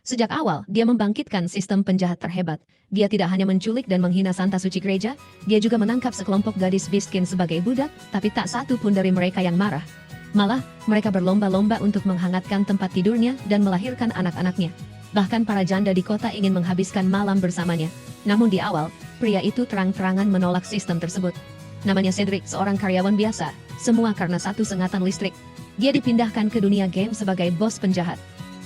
Sejak awal, dia membangkitkan sistem penjahat terhebat. Dia tidak hanya menculik dan menghina Santa Suci Gereja, dia juga menangkap sekelompok gadis miskin sebagai budak, tapi tak satu pun dari mereka yang marah. Malah, mereka berlomba-lomba untuk menghangatkan tempat tidurnya dan melahirkan anak-anaknya. Bahkan para janda di kota ingin menghabiskan malam bersamanya. Namun di awal, pria itu terang-terangan menolak sistem tersebut. Namanya Cedric, seorang karyawan biasa, semua karena satu sengatan listrik. Dia dipindahkan ke dunia game sebagai bos penjahat.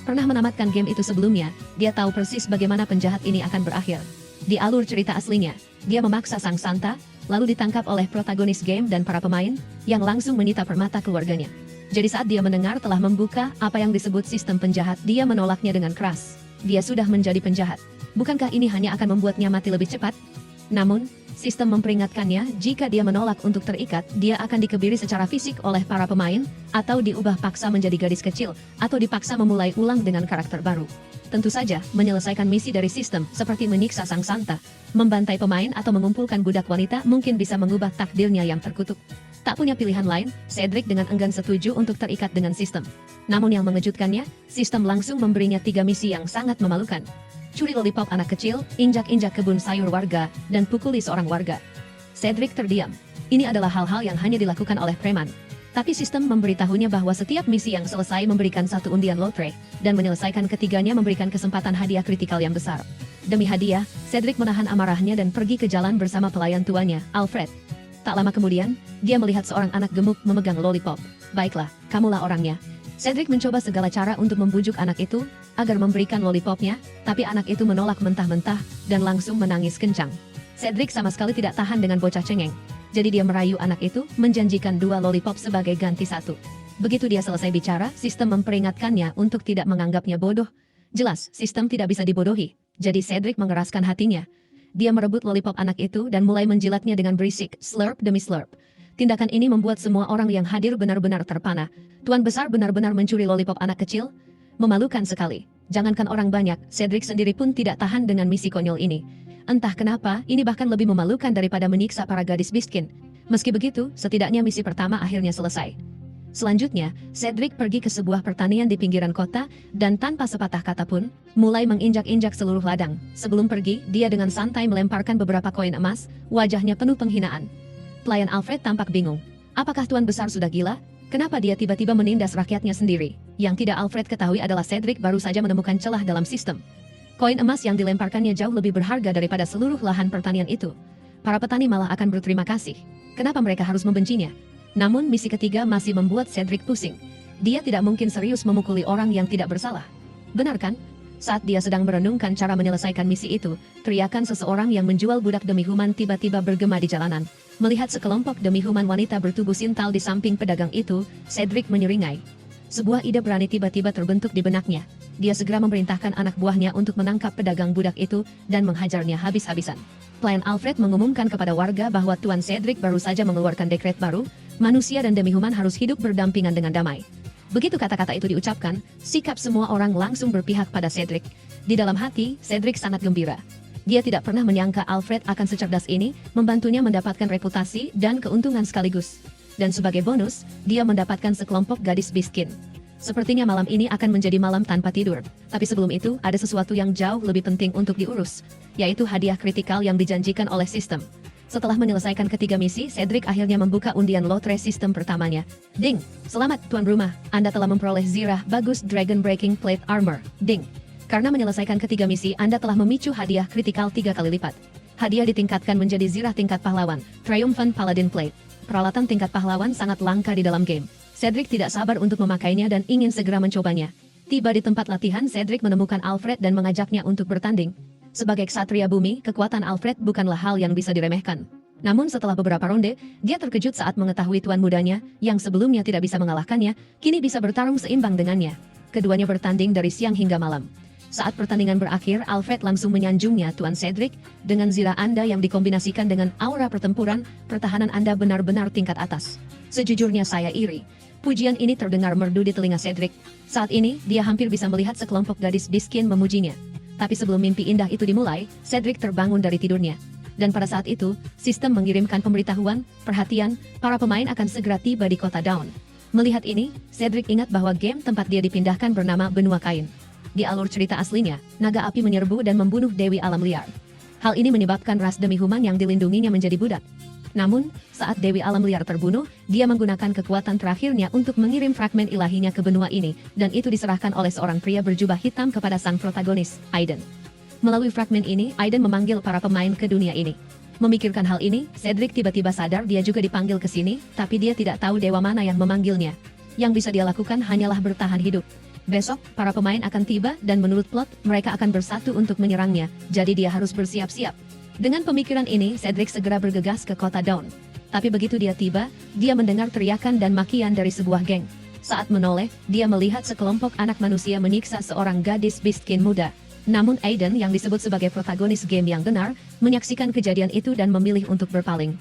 Pernah menamatkan game itu sebelumnya, dia tahu persis bagaimana penjahat ini akan berakhir. Di alur cerita aslinya, dia memaksa sang Santa, lalu ditangkap oleh protagonis game dan para pemain, yang langsung menyita permata keluarganya. Jadi saat dia mendengar telah membuka apa yang disebut sistem penjahat, dia menolaknya dengan keras. Dia sudah menjadi penjahat. Bukankah ini hanya akan membuatnya mati lebih cepat? Namun, sistem memperingatkannya jika dia menolak untuk terikat, dia akan dikebiri secara fisik oleh para pemain, atau diubah paksa menjadi gadis kecil, atau dipaksa memulai ulang dengan karakter baru. Tentu saja, menyelesaikan misi dari sistem, seperti menyiksa sang Santa, membantai pemain atau mengumpulkan budak wanita mungkin bisa mengubah takdirnya yang terkutuk. Tak punya pilihan lain, Cedric dengan enggan setuju untuk terikat dengan sistem. Namun yang mengejutkannya, sistem langsung memberinya 3 misi yang sangat memalukan. Curi lollipop anak kecil, injak-injak kebun sayur warga, dan pukuli seorang warga. Cedric terdiam. Ini adalah hal-hal yang hanya dilakukan oleh preman. Tapi sistem memberitahunya bahwa setiap misi yang selesai memberikan 1 undian lotre, dan menyelesaikan ketiganya memberikan kesempatan hadiah kritikal yang besar. Demi hadiah, Cedric menahan amarahnya dan pergi ke jalan bersama pelayan tuanya, Alfred. Tak lama kemudian, dia melihat seorang anak gemuk memegang lollipop. Baiklah, kamulah orangnya. Cedric mencoba segala cara untuk membujuk anak itu, agar memberikan lollipopnya, tapi anak itu menolak mentah-mentah, dan langsung menangis kencang. Cedric sama sekali tidak tahan dengan bocah cengeng. Jadi dia merayu anak itu, menjanjikan 2 lollipop sebagai ganti 1. Begitu dia selesai bicara, sistem memperingatkannya untuk tidak menganggapnya bodoh. Jelas, sistem tidak bisa dibodohi. Jadi Cedric mengeraskan hatinya. Dia merebut lollipop anak itu dan mulai menjilatnya dengan berisik, slurp demi slurp. Tindakan ini membuat semua orang yang hadir benar-benar terpana. Tuan besar benar-benar mencuri lollipop anak kecil? Memalukan sekali. Jangankan orang banyak, Cedric sendiri pun tidak tahan dengan misi konyol ini. Entah kenapa, ini bahkan lebih memalukan daripada menyiksa para gadis miskin. Meski begitu, setidaknya misi pertama akhirnya selesai. Selanjutnya, Cedric pergi ke sebuah pertanian di pinggiran kota, dan tanpa sepatah kata pun, mulai menginjak-injak seluruh ladang. Sebelum pergi, dia dengan santai melemparkan beberapa koin emas, wajahnya penuh penghinaan. Pelayan Alfred tampak bingung. Apakah tuan besar sudah gila? Kenapa dia tiba-tiba menindas rakyatnya sendiri? Yang tidak Alfred ketahui adalah Cedric baru saja menemukan celah dalam sistem. Koin emas yang dilemparkannya jauh lebih berharga daripada seluruh lahan pertanian itu. Para petani malah akan berterima kasih. Kenapa mereka harus membencinya? Namun misi ketiga masih membuat Cedric pusing. Dia tidak mungkin serius memukuli orang yang tidak bersalah. Benar kan? Saat dia sedang merenungkan cara menyelesaikan misi itu, teriakan seseorang yang menjual budak demi human tiba-tiba bergema di jalanan. Melihat sekelompok demi human wanita bertubuh sintal di samping pedagang itu, Cedric menyeringai. Sebuah ide berani tiba-tiba terbentuk di benaknya. Dia segera memerintahkan anak buahnya untuk menangkap pedagang budak itu dan menghajarnya habis-habisan. Pelayan Alfred mengumumkan kepada warga bahwa Tuan Cedric baru saja mengeluarkan dekret baru, manusia dan demi-human harus hidup berdampingan dengan damai. Begitu kata-kata itu diucapkan, sikap semua orang langsung berpihak pada Cedric. Di dalam hati, Cedric sangat gembira. Dia tidak pernah menyangka Alfred akan secerdas ini, membantunya mendapatkan reputasi dan keuntungan sekaligus. Dan sebagai bonus, dia mendapatkan sekelompok gadis miskin. Sepertinya malam ini akan menjadi malam tanpa tidur. Tapi sebelum itu, ada sesuatu yang jauh lebih penting untuk diurus, yaitu hadiah kritikal yang dijanjikan oleh sistem. Setelah menyelesaikan ketiga misi, Cedric akhirnya membuka undian lotre sistem pertamanya. Ding! Selamat, Tuan Rumah. Anda telah memperoleh Zirah Bagus Dragon Breaking Plate Armor. Ding! Karena menyelesaikan ketiga misi, Anda telah memicu hadiah kritikal 3 kali lipat. Hadiah ditingkatkan menjadi Zirah tingkat pahlawan, Triumphant Paladin Plate. Peralatan tingkat pahlawan sangat langka di dalam game. Cedric tidak sabar untuk memakainya dan ingin segera mencobanya. Tiba di tempat latihan, Cedric menemukan Alfred dan mengajaknya untuk bertanding. Sebagai ksatria bumi, kekuatan Alfred bukanlah hal yang bisa diremehkan. Namun setelah beberapa ronde, dia terkejut saat mengetahui tuan mudanya, yang sebelumnya tidak bisa mengalahkannya, kini bisa bertarung seimbang dengannya. Keduanya bertanding dari siang hingga malam. Saat pertandingan berakhir, Alfred langsung menyanjungnya, Tuan Cedric, dengan zirah Anda yang dikombinasikan dengan aura pertempuran, pertahanan Anda benar-benar tingkat atas. Sejujurnya saya iri. Pujian ini terdengar merdu di telinga Cedric. Saat ini, dia hampir bisa melihat sekelompok gadis miskin memujinya. Tapi sebelum mimpi indah itu dimulai, Cedric terbangun dari tidurnya. Dan pada saat itu, sistem mengirimkan pemberitahuan, perhatian, para pemain akan segera tiba di kota Dawn. Melihat ini, Cedric ingat bahwa game tempat dia dipindahkan bernama Benua Kain. Di alur cerita aslinya, naga api menyerbu dan membunuh Dewi Alam Liar. Hal ini menyebabkan ras demi human yang dilindunginya menjadi budak. Namun, saat Dewi Alam Liar terbunuh, dia menggunakan kekuatan terakhirnya untuk mengirim fragmen ilahinya ke benua ini, dan itu diserahkan oleh seorang pria berjubah hitam kepada sang protagonis, Aiden. Melalui fragmen ini, Aiden memanggil para pemain ke dunia ini. Memikirkan hal ini, Cedric tiba-tiba sadar dia juga dipanggil ke sini, tapi dia tidak tahu dewa mana yang memanggilnya. Yang bisa dia lakukan hanyalah bertahan hidup. Besok, para pemain akan tiba dan menurut plot, mereka akan bersatu untuk menyerangnya, jadi dia harus bersiap-siap. Dengan pemikiran ini, Cedric segera bergegas ke kota Dawn. Tapi begitu dia tiba, dia mendengar teriakan dan makian dari sebuah geng. Saat menoleh, dia melihat sekelompok anak manusia menyiksa seorang gadis Beastkin muda. Namun Aiden yang disebut sebagai protagonis game yang benar, menyaksikan kejadian itu dan memilih untuk berpaling.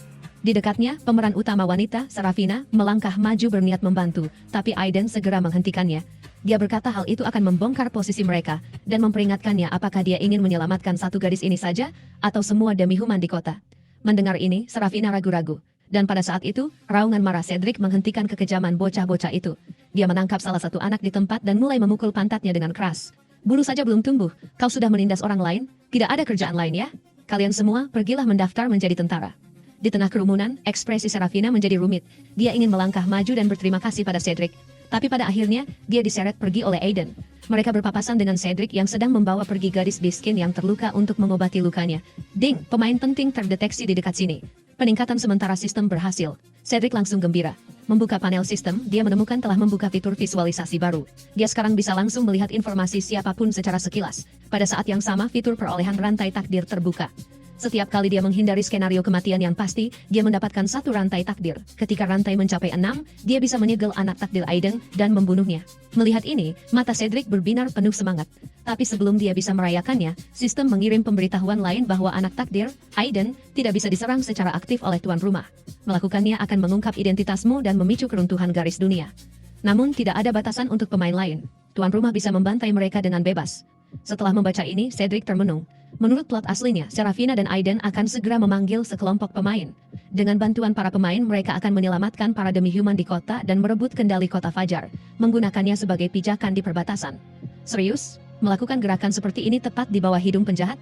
Di dekatnya, pemeran utama wanita, Serafina, melangkah maju berniat membantu, tapi Aiden segera menghentikannya. Dia berkata hal itu akan membongkar posisi mereka, dan memperingatkannya apakah dia ingin menyelamatkan satu gadis ini saja, atau semua demi human di kota. Mendengar ini, Serafina ragu-ragu. Dan pada saat itu, raungan marah Cedric menghentikan kekejaman bocah-bocah itu. Dia menangkap salah satu anak di tempat dan mulai memukul pantatnya dengan keras. Bulu saja belum tumbuh, kau sudah menindas orang lain, tidak ada kerjaan lain ya? Kalian semua pergilah mendaftar menjadi tentara. Di tengah kerumunan, ekspresi Serafina menjadi rumit. Dia ingin melangkah maju dan berterima kasih pada Cedric. Tapi pada akhirnya, dia diseret pergi oleh Aiden. Mereka berpapasan dengan Cedric yang sedang membawa pergi gadis Beastkin yang terluka untuk mengobati lukanya. Ding, pemain penting terdeteksi di dekat sini. Peningkatan sementara sistem berhasil. Cedric langsung gembira. Membuka panel sistem, dia menemukan telah membuka fitur visualisasi baru. Dia sekarang bisa langsung melihat informasi siapapun secara sekilas. Pada saat yang sama, fitur perolehan rantai takdir terbuka. Setiap kali dia menghindari skenario kematian yang pasti, dia mendapatkan satu rantai takdir. Ketika rantai mencapai 6, dia bisa menyegel anak takdir Aiden dan membunuhnya. Melihat ini, mata Cedric berbinar penuh semangat. Tapi sebelum dia bisa merayakannya, sistem mengirim pemberitahuan lain bahwa anak takdir, Aiden, tidak bisa diserang secara aktif oleh tuan rumah. Melakukannya akan mengungkap identitasmu dan memicu keruntuhan garis dunia. Namun tidak ada batasan untuk pemain lain. Tuan rumah bisa membantai mereka dengan bebas. Setelah membaca ini, Cedric termenung. Menurut plot aslinya, Serafina dan Aiden akan segera memanggil sekelompok pemain. Dengan bantuan para pemain, mereka akan menyelamatkan para demi human di kota dan merebut kendali kota Fajar, menggunakannya sebagai pijakan di perbatasan. Serius? Melakukan gerakan seperti ini tepat di bawah hidung penjahat?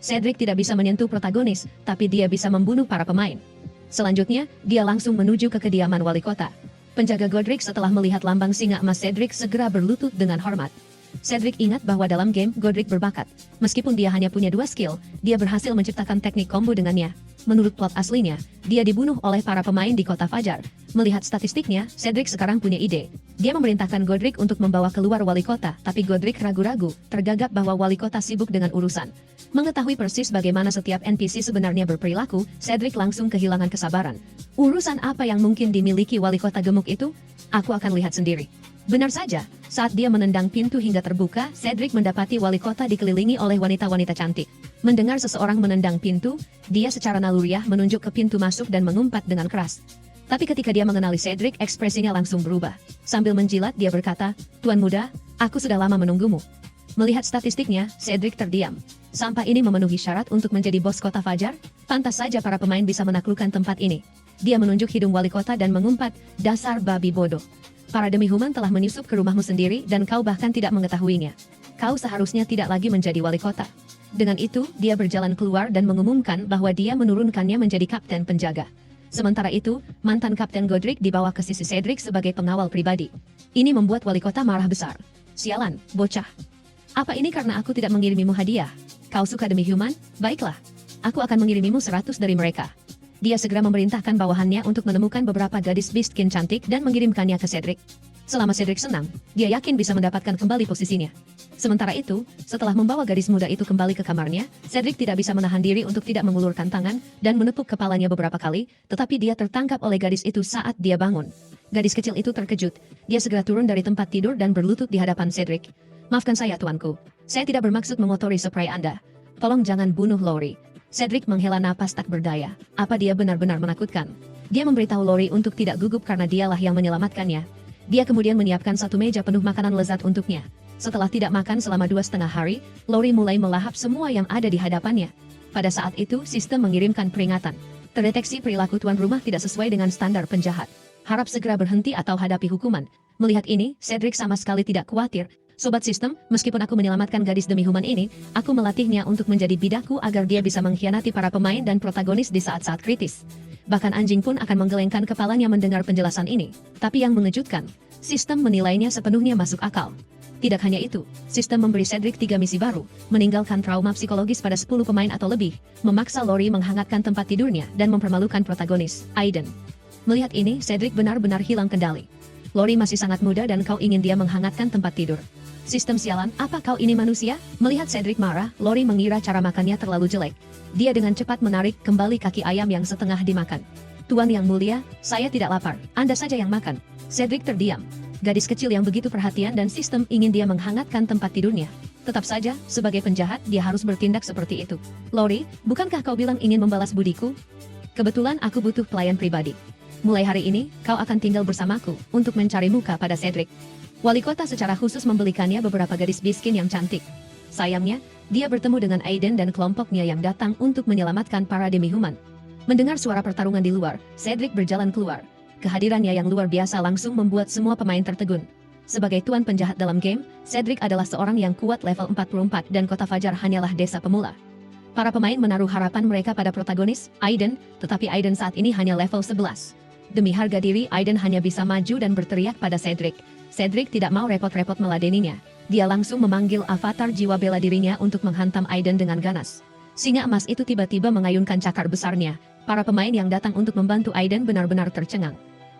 Cedric tidak bisa menyentuh protagonis, tapi dia bisa membunuh para pemain. Selanjutnya, dia langsung menuju ke kediaman wali kota. Penjaga Godric setelah melihat lambang singa emas Cedric segera berlutut dengan hormat. Cedric ingat bahwa dalam game, Godric berbakat. Meskipun dia hanya punya 2 skill, dia berhasil menciptakan teknik combo dengannya. Menurut plot aslinya, dia dibunuh oleh para pemain di kota Fajar. Melihat statistiknya, Cedric sekarang punya ide. Dia memerintahkan Godric untuk membawa keluar wali kota, tapi Godric ragu-ragu, tergagap bahwa wali kota sibuk dengan urusan. Mengetahui persis bagaimana setiap NPC sebenarnya berperilaku, Cedric langsung kehilangan kesabaran. Urusan apa yang mungkin dimiliki wali kota gemuk itu? Aku akan lihat sendiri. Benar saja, saat dia menendang pintu hingga terbuka, Cedric mendapati wali kota dikelilingi oleh wanita-wanita cantik. Mendengar seseorang menendang pintu, dia secara naluriah menunjuk ke pintu masuk dan mengumpat dengan keras. Tapi ketika dia mengenali Cedric, ekspresinya langsung berubah. Sambil menjilat, dia berkata, "Tuan muda, aku sudah lama menunggumu." Melihat statistiknya, Cedric terdiam. Sampah ini memenuhi syarat untuk menjadi bos kota Fajar? Pantas saja para pemain bisa menaklukkan tempat ini. Dia menunjuk hidung wali kota dan mengumpat, "Dasar babi bodoh. Para demi human telah menyusup ke rumahmu sendiri dan kau bahkan tidak mengetahuinya. Kau seharusnya tidak lagi menjadi wali kota." Dengan itu, dia berjalan keluar dan mengumumkan bahwa dia menurunkannya menjadi kapten penjaga. Sementara itu, mantan kapten Godric dibawa ke sisi Cedric sebagai pengawal pribadi. Ini membuat wali kota marah besar. "Sialan, bocah. Apa ini karena aku tidak mengirimimu hadiah? Kau suka demi human? Baiklah. Aku akan mengirimimu 100 dari mereka." Dia segera memerintahkan bawahannya untuk menemukan beberapa gadis Beastkin cantik dan mengirimkannya ke Cedric. Selama Cedric senang, dia yakin bisa mendapatkan kembali posisinya. Sementara itu, setelah membawa gadis muda itu kembali ke kamarnya, Cedric tidak bisa menahan diri untuk tidak mengulurkan tangan dan menepuk kepalanya beberapa kali, tetapi dia tertangkap oleh gadis itu saat dia bangun. Gadis kecil itu terkejut. Dia segera turun dari tempat tidur dan berlutut di hadapan Cedric. "Maafkan saya, tuanku. Saya tidak bermaksud mengotori spray Anda. Tolong jangan bunuh Lori." Cedric menghela napas tak berdaya. Apa dia benar-benar menakutkan? Dia memberitahu Lori untuk tidak gugup karena dialah yang menyelamatkannya. Dia kemudian menyiapkan satu meja penuh makanan lezat untuknya. Setelah tidak makan selama 2,5 hari, Lori mulai melahap semua yang ada di hadapannya. Pada saat itu, sistem mengirimkan peringatan. Terdeteksi perilaku tuan rumah tidak sesuai dengan standar penjahat. Harap segera berhenti atau hadapi hukuman. Melihat ini, Cedric sama sekali tidak khawatir. Sobat sistem, meskipun aku menyelamatkan gadis demi human ini, aku melatihnya untuk menjadi bidaku agar dia bisa mengkhianati para pemain dan protagonis di saat-saat kritis. Bahkan anjing pun akan menggelengkan kepalanya mendengar penjelasan ini. Tapi yang mengejutkan, sistem menilainya sepenuhnya masuk akal. Tidak hanya itu, sistem memberi Cedric 3 misi baru, meninggalkan trauma psikologis pada 10 pemain atau lebih, memaksa Lori menghangatkan tempat tidurnya, dan mempermalukan protagonis, Aiden. Melihat ini, Cedric benar-benar hilang kendali. Lori masih sangat muda dan kau ingin dia menghangatkan tempat tidur. Sistem sialan, apa kau ini manusia? Melihat Cedric marah, Lori mengira cara makannya terlalu jelek. Dia dengan cepat menarik kembali kaki ayam yang setengah dimakan. Tuan yang mulia, saya tidak lapar, Anda saja yang makan. Cedric terdiam. Gadis kecil yang begitu perhatian dan sistem ingin dia menghangatkan tempat tidurnya. Tetap saja, sebagai penjahat, dia harus bertindak seperti itu. Lori, bukankah kau bilang ingin membalas budiku? Kebetulan aku butuh pelayan pribadi. Mulai hari ini, kau akan tinggal bersamaku, untuk mencari muka pada Cedric. Wali kota secara khusus membelikannya beberapa gadis biskin yang cantik. Sayangnya, dia bertemu dengan Aiden dan kelompoknya yang datang untuk menyelamatkan para demi-human. Mendengar suara pertarungan di luar, Cedric berjalan keluar. Kehadirannya yang luar biasa langsung membuat semua pemain tertegun. Sebagai tuan penjahat dalam game, Cedric adalah seorang yang kuat level 44 dan Kota Fajar hanyalah desa pemula. Para pemain menaruh harapan mereka pada protagonis, Aiden, tetapi Aiden saat ini hanya level 11. Demi harga diri, Aiden hanya bisa maju dan berteriak pada Cedric. Cedric tidak mau repot-repot meladeninya. Dia langsung memanggil avatar jiwa bela dirinya untuk menghantam Aiden dengan ganas. Singa emas itu tiba-tiba mengayunkan cakar besarnya. Para pemain yang datang untuk membantu Aiden benar-benar tercengang.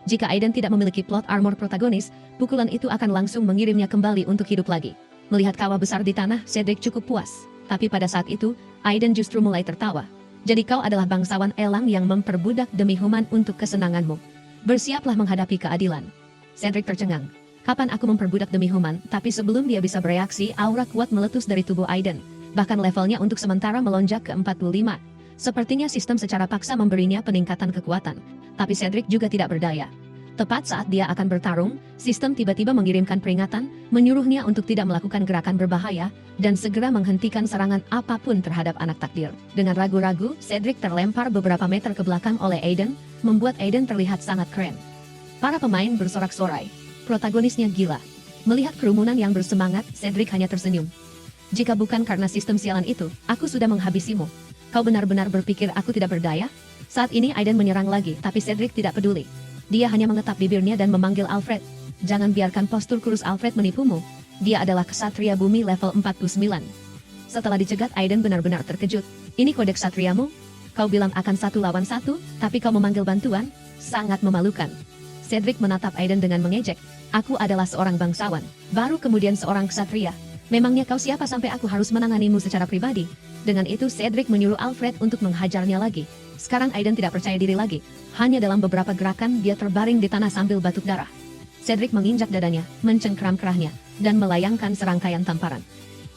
Jika Aiden tidak memiliki plot armor protagonis, pukulan itu akan langsung mengirimnya kembali untuk hidup lagi. Melihat kawah besar di tanah, Cedric cukup puas. Tapi pada saat itu, Aiden justru mulai tertawa. Jadi kau adalah bangsawan elang yang memperbudak demi human untuk kesenanganmu. Bersiaplah menghadapi keadilan. Cedric tercengang. Kapan aku memperbudak demi human, tapi sebelum dia bisa bereaksi, aura kuat meletus dari tubuh Aiden. Bahkan levelnya untuk sementara melonjak ke 45. Sepertinya sistem secara paksa memberinya peningkatan kekuatan. Tapi Cedric juga tidak berdaya. Tepat saat dia akan bertarung, sistem tiba-tiba mengirimkan peringatan, menyuruhnya untuk tidak melakukan gerakan berbahaya, dan segera menghentikan serangan apapun terhadap anak takdir. Dengan ragu-ragu, Cedric terlempar beberapa meter ke belakang oleh Aiden, membuat Aiden terlihat sangat keren. Para pemain bersorak-sorai. Protagonisnya gila. Melihat kerumunan yang bersemangat, Cedric hanya tersenyum. Jika bukan karena sistem sialan itu, aku sudah menghabisimu. Kau benar-benar berpikir aku tidak berdaya? Saat ini Aiden menyerang lagi, tapi Cedric tidak peduli. Dia hanya mengetap bibirnya dan memanggil Alfred. Jangan biarkan postur kurus Alfred menipumu. Dia adalah kesatria bumi level 49. Setelah dicegat, Aiden benar-benar terkejut. Ini kode kesatriamu? Kau bilang akan 1 lawan 1, tapi kau memanggil bantuan? Sangat memalukan. Cedric menatap Aiden dengan mengejek. Aku adalah seorang bangsawan, baru kemudian seorang kesatria. Memangnya kau siapa sampai aku harus menanganimu secara pribadi? Dengan itu Cedric menyuruh Alfred untuk menghajarnya lagi. Sekarang Aiden tidak percaya diri lagi. Hanya dalam beberapa gerakan dia terbaring di tanah sambil batuk darah. Cedric menginjak dadanya, mencengkram kerahnya, dan melayangkan serangkaian tamparan.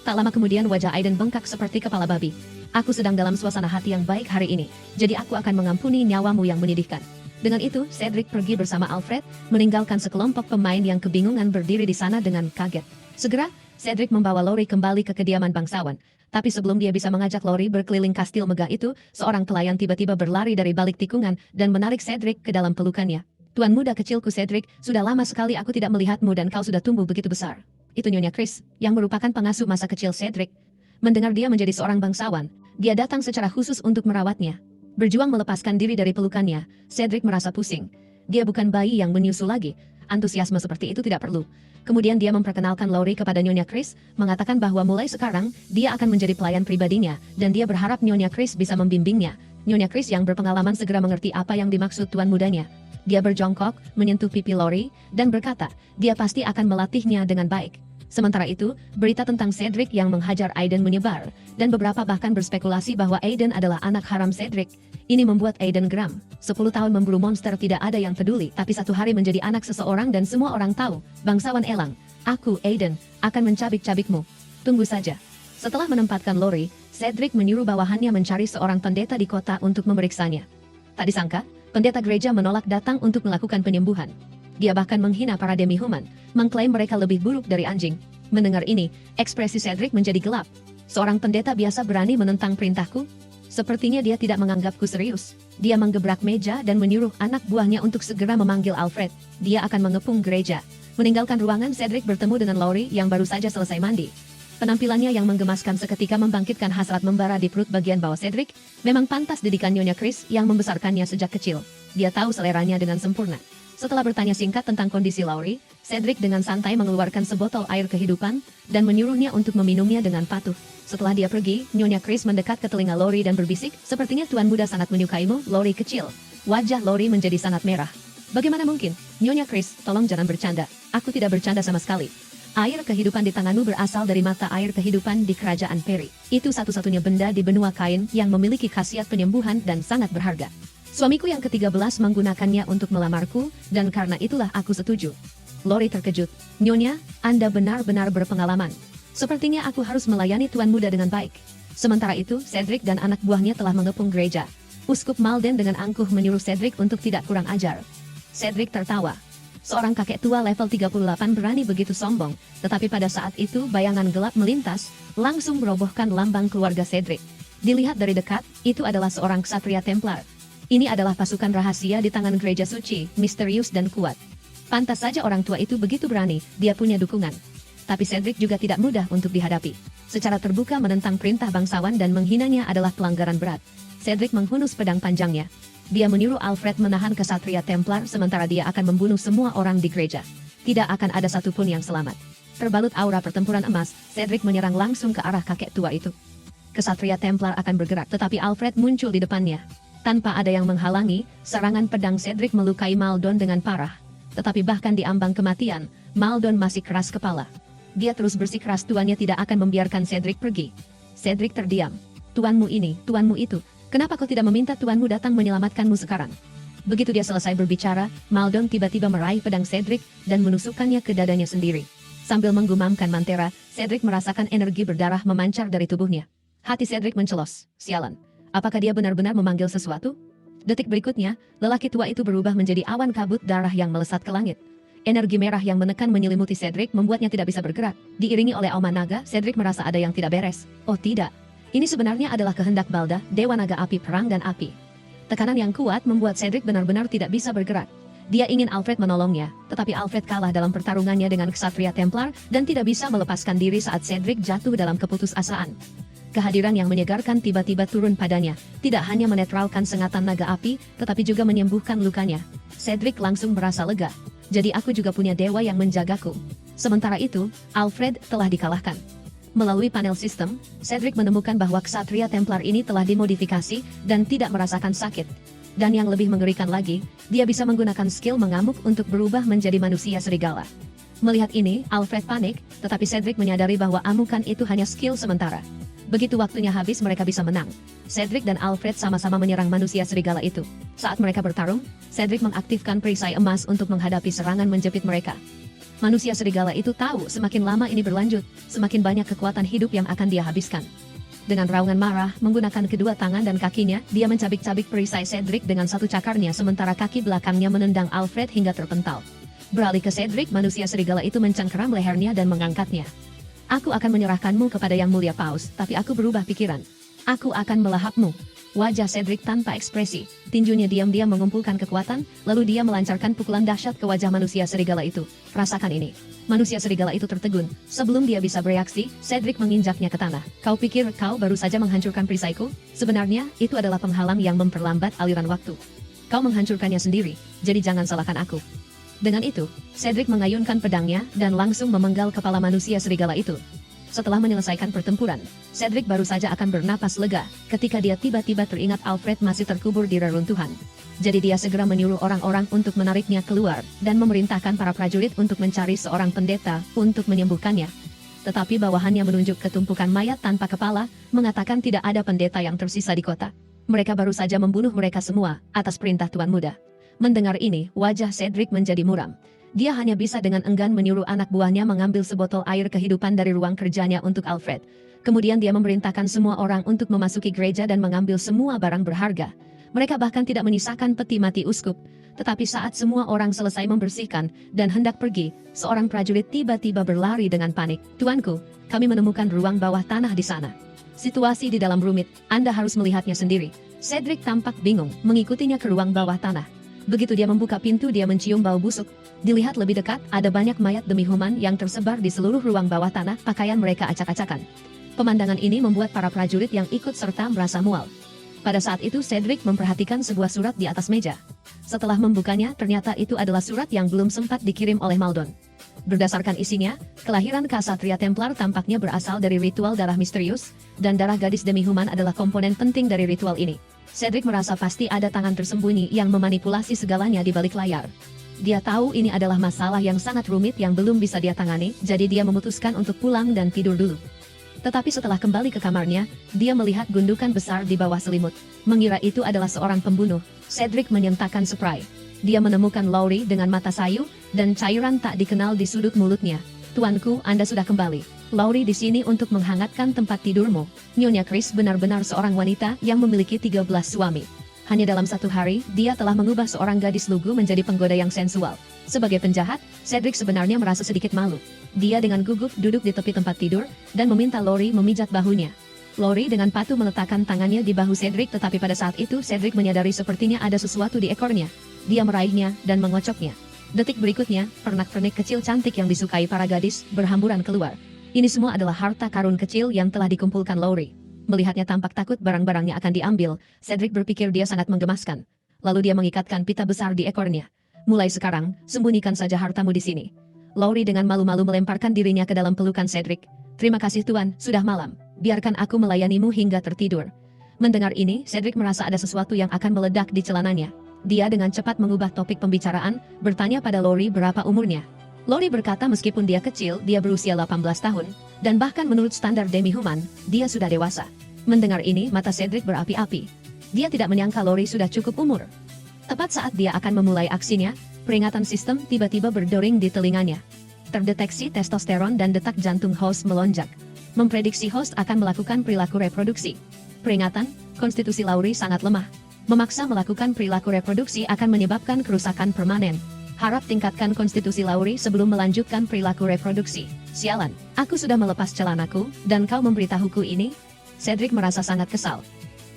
Tak lama kemudian wajah Aiden bengkak seperti kepala babi. Aku sedang dalam suasana hati yang baik hari ini, jadi aku akan mengampuni nyawamu yang menyedihkan. Dengan itu, Cedric pergi bersama Alfred, meninggalkan sekelompok pemain yang kebingungan berdiri di sana dengan kaget. Segera, Cedric membawa Lori kembali ke kediaman bangsawan. Tapi sebelum dia bisa mengajak Lori berkeliling kastil megah itu, seorang pelayan tiba-tiba berlari dari balik tikungan dan menarik Cedric ke dalam pelukannya. Tuan muda kecilku Cedric, sudah lama sekali aku tidak melihatmu dan kau sudah tumbuh begitu besar. Itu Nyonya Chris, yang merupakan pengasuh masa kecil Cedric. Mendengar dia menjadi seorang bangsawan, dia datang secara khusus untuk merawatnya. Berjuang melepaskan diri dari pelukannya, Cedric merasa pusing. Dia bukan bayi yang menyusu lagi. Antusiasme seperti itu tidak perlu. Kemudian dia memperkenalkan Lori kepada Nyonya Chris, mengatakan bahwa mulai sekarang, dia akan menjadi pelayan pribadinya, dan dia berharap Nyonya Chris bisa membimbingnya. Nyonya Chris yang berpengalaman segera mengerti apa yang dimaksud tuan mudanya. Dia berjongkok, menyentuh pipi Lori, dan berkata, dia pasti akan melatihnya dengan baik. Sementara itu, berita tentang Cedric yang menghajar Aiden menyebar, dan beberapa bahkan berspekulasi bahwa Aiden adalah anak haram Cedric. Ini membuat Aiden geram. 10 tahun memburu monster tidak ada yang peduli, tapi satu hari menjadi anak seseorang dan semua orang tahu, bangsawan elang, aku, Aiden, akan mencabik-cabikmu. Tunggu saja. Setelah menempatkan Lori, Cedric menyuruh bawahannya mencari seorang pendeta di kota untuk memeriksanya. Tak disangka, pendeta gereja menolak datang untuk melakukan penyembuhan. Dia bahkan menghina para demi-human, mengklaim mereka lebih buruk dari anjing. Mendengar ini, ekspresi Cedric menjadi gelap. Seorang pendeta biasa berani menentang perintahku? Sepertinya dia tidak menganggapku serius. Dia menggebrak meja dan menyuruh anak buahnya untuk segera memanggil Alfred. Dia akan mengepung gereja. Meninggalkan ruangan, Cedric bertemu dengan Laurie yang baru saja selesai mandi. Penampilannya yang menggemaskan seketika membangkitkan hasrat membara di perut bagian bawah Cedric. Memang pantas didikan Nyonya Chris yang membesarkannya sejak kecil. Dia tahu seleranya dengan sempurna. Setelah bertanya singkat tentang kondisi Laurie, Cedric dengan santai mengeluarkan sebotol air kehidupan dan menyuruhnya untuk meminumnya dengan patuh. Setelah dia pergi, Nyonya Chris mendekat ke telinga Laurie dan berbisik, "Sepertinya Tuan Muda sangat menyukaimu, Laurie kecil." Wajah Laurie menjadi sangat merah. "Bagaimana mungkin? Nyonya Chris, tolong jangan bercanda. Aku tidak bercanda sama sekali. Air kehidupan di tanganmu berasal dari mata air kehidupan di kerajaan Peri. Itu satu-satunya benda di benua Kain yang memiliki khasiat penyembuhan dan sangat berharga. Suamiku yang ke-13 menggunakannya untuk melamarku, dan karena itulah aku setuju." Laurie terkejut. "Nyonya, Anda benar-benar berpengalaman. Sepertinya aku harus melayani Tuan Muda dengan baik." Sementara itu, Cedric dan anak buahnya telah mengepung gereja. Uskup Malden dengan angkuh menyuruh Cedric untuk tidak kurang ajar. Cedric tertawa. Seorang kakek tua level 38 berani begitu sombong, tetapi pada saat itu bayangan gelap melintas, langsung merobohkan lambang keluarga Cedric. Dilihat dari dekat, itu adalah seorang ksatria Templar. Ini adalah pasukan rahasia di tangan gereja suci, misterius dan kuat. Pantas saja orang tua itu begitu berani, dia punya dukungan. Tapi Cedric juga tidak mudah untuk dihadapi. Secara terbuka menentang perintah bangsawan dan menghinanya adalah pelanggaran berat. Cedric menghunus pedang panjangnya. Dia menyuruh Alfred menahan ksatria Templar sementara dia akan membunuh semua orang di gereja. Tidak akan ada satupun yang selamat. Terbalut aura pertempuran emas, Cedric menyerang langsung ke arah kakek tua itu. Ksatria Templar akan bergerak tetapi Alfred muncul di depannya. Tanpa ada yang menghalangi, serangan pedang Cedric melukai Maldon dengan parah. Tetapi bahkan di ambang kematian, Maldon masih keras kepala. Dia terus bersikeras tuannya tidak akan membiarkan Cedric pergi. Cedric terdiam. "Tuanmu ini, tuanmu itu. Kenapa kau tidak meminta tuanmu datang menyelamatkanmu sekarang?" Begitu dia selesai berbicara, Maldon tiba-tiba meraih pedang Cedric dan menusukkannya ke dadanya sendiri. Sambil menggumamkan mantera, Cedric merasakan energi berdarah memancar dari tubuhnya. Hati Cedric mencelos. Sialan. Apakah dia benar-benar memanggil sesuatu? Detik berikutnya, lelaki tua itu berubah menjadi awan kabut darah yang melesat ke langit. Energi merah yang menekan menyelimuti Cedric membuatnya tidak bisa bergerak. Diiringi oleh auman naga, Cedric merasa ada yang tidak beres. Oh tidak. Ini sebenarnya adalah kehendak Balda, Dewa Naga Api Perang dan Api. Tekanan yang kuat membuat Cedric benar-benar tidak bisa bergerak. Dia ingin Alfred menolongnya, tetapi Alfred kalah dalam pertarungannya dengan ksatria Templar dan tidak bisa melepaskan diri saat Cedric jatuh dalam keputusasaan. Kehadiran yang menyegarkan tiba-tiba turun padanya, tidak hanya menetralkan sengatan naga api, tetapi juga menyembuhkan lukanya. Cedric langsung merasa lega. Jadi aku juga punya dewa yang menjagaku. Sementara itu, Alfred telah dikalahkan. Melalui panel sistem, Cedric menemukan bahwa ksatria Templar ini telah dimodifikasi dan tidak merasakan sakit. Dan yang lebih mengerikan lagi, dia bisa menggunakan skill mengamuk untuk berubah menjadi manusia serigala. Melihat ini, Alfred panik, tetapi Cedric menyadari bahwa amukan itu hanya skill sementara. Begitu waktunya habis mereka bisa menang. Cedric dan Alfred sama-sama menyerang manusia serigala itu. Saat mereka bertarung, Cedric mengaktifkan perisai emas untuk menghadapi serangan menjepit mereka. Manusia serigala itu tahu semakin lama ini berlanjut, semakin banyak kekuatan hidup yang akan dia habiskan. Dengan raungan marah, menggunakan kedua tangan dan kakinya, dia mencabik-cabik perisai Cedric dengan satu cakarnya sementara kaki belakangnya menendang Alfred hingga terpental. Beralih ke Cedric, manusia serigala itu mencengkeram lehernya dan mengangkatnya. "Aku akan menyerahkanmu kepada Yang Mulia Paus, tapi aku berubah pikiran. Aku akan melahapmu." Wajah Cedric tanpa ekspresi, tinjunya diam-diam mengumpulkan kekuatan, lalu dia melancarkan pukulan dahsyat ke wajah manusia serigala itu. "Rasakan ini." Manusia serigala itu tertegun. Sebelum dia bisa bereaksi, Cedric menginjaknya ke tanah. "Kau pikir kau baru saja menghancurkan perisaiku? Sebenarnya, itu adalah penghalang yang memperlambat aliran waktu. Kau menghancurkannya sendiri, jadi jangan salahkan aku." Dengan itu, Cedric mengayunkan pedangnya dan langsung memenggal kepala manusia serigala itu. Setelah menyelesaikan pertempuran, Cedric baru saja akan bernapas lega ketika dia tiba-tiba teringat Alfred masih terkubur di reruntuhan. Jadi dia segera menyuruh orang-orang untuk menariknya keluar dan memerintahkan para prajurit untuk mencari seorang pendeta untuk menyembuhkannya. Tetapi bawahannya menunjuk ke tumpukan mayat tanpa kepala, mengatakan tidak ada pendeta yang tersisa di kota. Mereka baru saja membunuh mereka semua atas perintah Tuan Muda. Mendengar ini, wajah Cedric menjadi muram. Dia hanya bisa dengan enggan menyuruh anak buahnya mengambil sebotol air kehidupan dari ruang kerjanya untuk Alfred. Kemudian dia memerintahkan semua orang untuk memasuki gereja dan mengambil semua barang berharga. Mereka bahkan tidak menyisakan peti mati uskup. Tetapi saat semua orang selesai membersihkan dan hendak pergi, seorang prajurit tiba-tiba berlari dengan panik. "Tuanku, kami menemukan ruang bawah tanah di sana." Situasi di dalam rumit, Anda harus melihatnya sendiri. Cedric tampak bingung, mengikutinya ke ruang bawah tanah. Begitu dia membuka pintu, dia mencium bau busuk. Dilihat lebih dekat, ada banyak mayat demi-human yang tersebar di seluruh ruang bawah tanah, pakaian mereka acak-acakan. Pemandangan ini membuat para prajurit yang ikut serta merasa mual. Pada saat itu Cedric memperhatikan sebuah surat di atas meja. Setelah membukanya, ternyata itu adalah surat yang belum sempat dikirim oleh Maldon. Berdasarkan isinya, kelahiran Ksatria Templar tampaknya berasal dari ritual darah misterius, dan darah gadis demi-human adalah komponen penting dari ritual ini. Cedric merasa pasti ada tangan tersembunyi yang memanipulasi segalanya di balik layar. Dia tahu ini adalah masalah yang sangat rumit yang belum bisa dia tangani, jadi dia memutuskan untuk pulang dan tidur dulu. Tetapi setelah kembali ke kamarnya, dia melihat gundukan besar di bawah selimut. Mengira itu adalah seorang pembunuh, Cedric menyentakkan spray. Dia menemukan Lowry dengan mata sayu, dan cairan tak dikenal di sudut mulutnya. "Tuanku, Anda sudah kembali. Lowry di sini untuk menghangatkan tempat tidurmu." Nyonya Chris benar-benar seorang wanita yang memiliki 13 suami. Hanya dalam satu hari, dia telah mengubah seorang gadis lugu menjadi penggoda yang sensual. Sebagai penjahat, Cedric sebenarnya merasa sedikit malu. Dia dengan gugup duduk di tepi tempat tidur, dan meminta Lowry memijat bahunya. Lowry dengan patuh meletakkan tangannya di bahu Cedric, tetapi pada saat itu Cedric menyadari sepertinya ada sesuatu di ekornya. Dia meraihnya dan mengocoknya. Detik berikutnya, pernak-pernik kecil cantik yang disukai para gadis berhamburan keluar. Ini semua adalah harta karun kecil yang telah dikumpulkan Lowry. Melihatnya tampak takut barang-barangnya akan diambil, Cedric berpikir dia sangat menggemaskan. Lalu dia mengikatkan pita besar di ekornya. "Mulai sekarang, sembunyikan saja hartamu di sini." Lowry dengan malu-malu melemparkan dirinya ke dalam pelukan Cedric. "Terima kasih Tuan, sudah malam. Biarkan aku melayanimu hingga tertidur." Mendengar ini, Cedric merasa ada sesuatu yang akan meledak di celananya. Dia dengan cepat mengubah topik pembicaraan, bertanya pada Lowry berapa umurnya. Lowry berkata meskipun dia kecil, dia berusia 18 tahun, dan bahkan menurut standar demi-human, dia sudah dewasa. Mendengar ini, mata Cedric berapi-api. Dia tidak menyangka Lowry sudah cukup umur. Tepat saat dia akan memulai aksinya, peringatan sistem tiba-tiba berdering di telinganya. Terdeteksi testosteron dan detak jantung host melonjak. Memprediksi host akan melakukan perilaku reproduksi. Peringatan, konstitusi Lowry sangat lemah. Memaksa melakukan perilaku reproduksi akan menyebabkan kerusakan permanen. Harap tingkatkan konstitusi Lowry sebelum melanjutkan perilaku reproduksi. Sialan, aku sudah melepas celanaku, dan kau memberitahuku ini? Cedric merasa sangat kesal.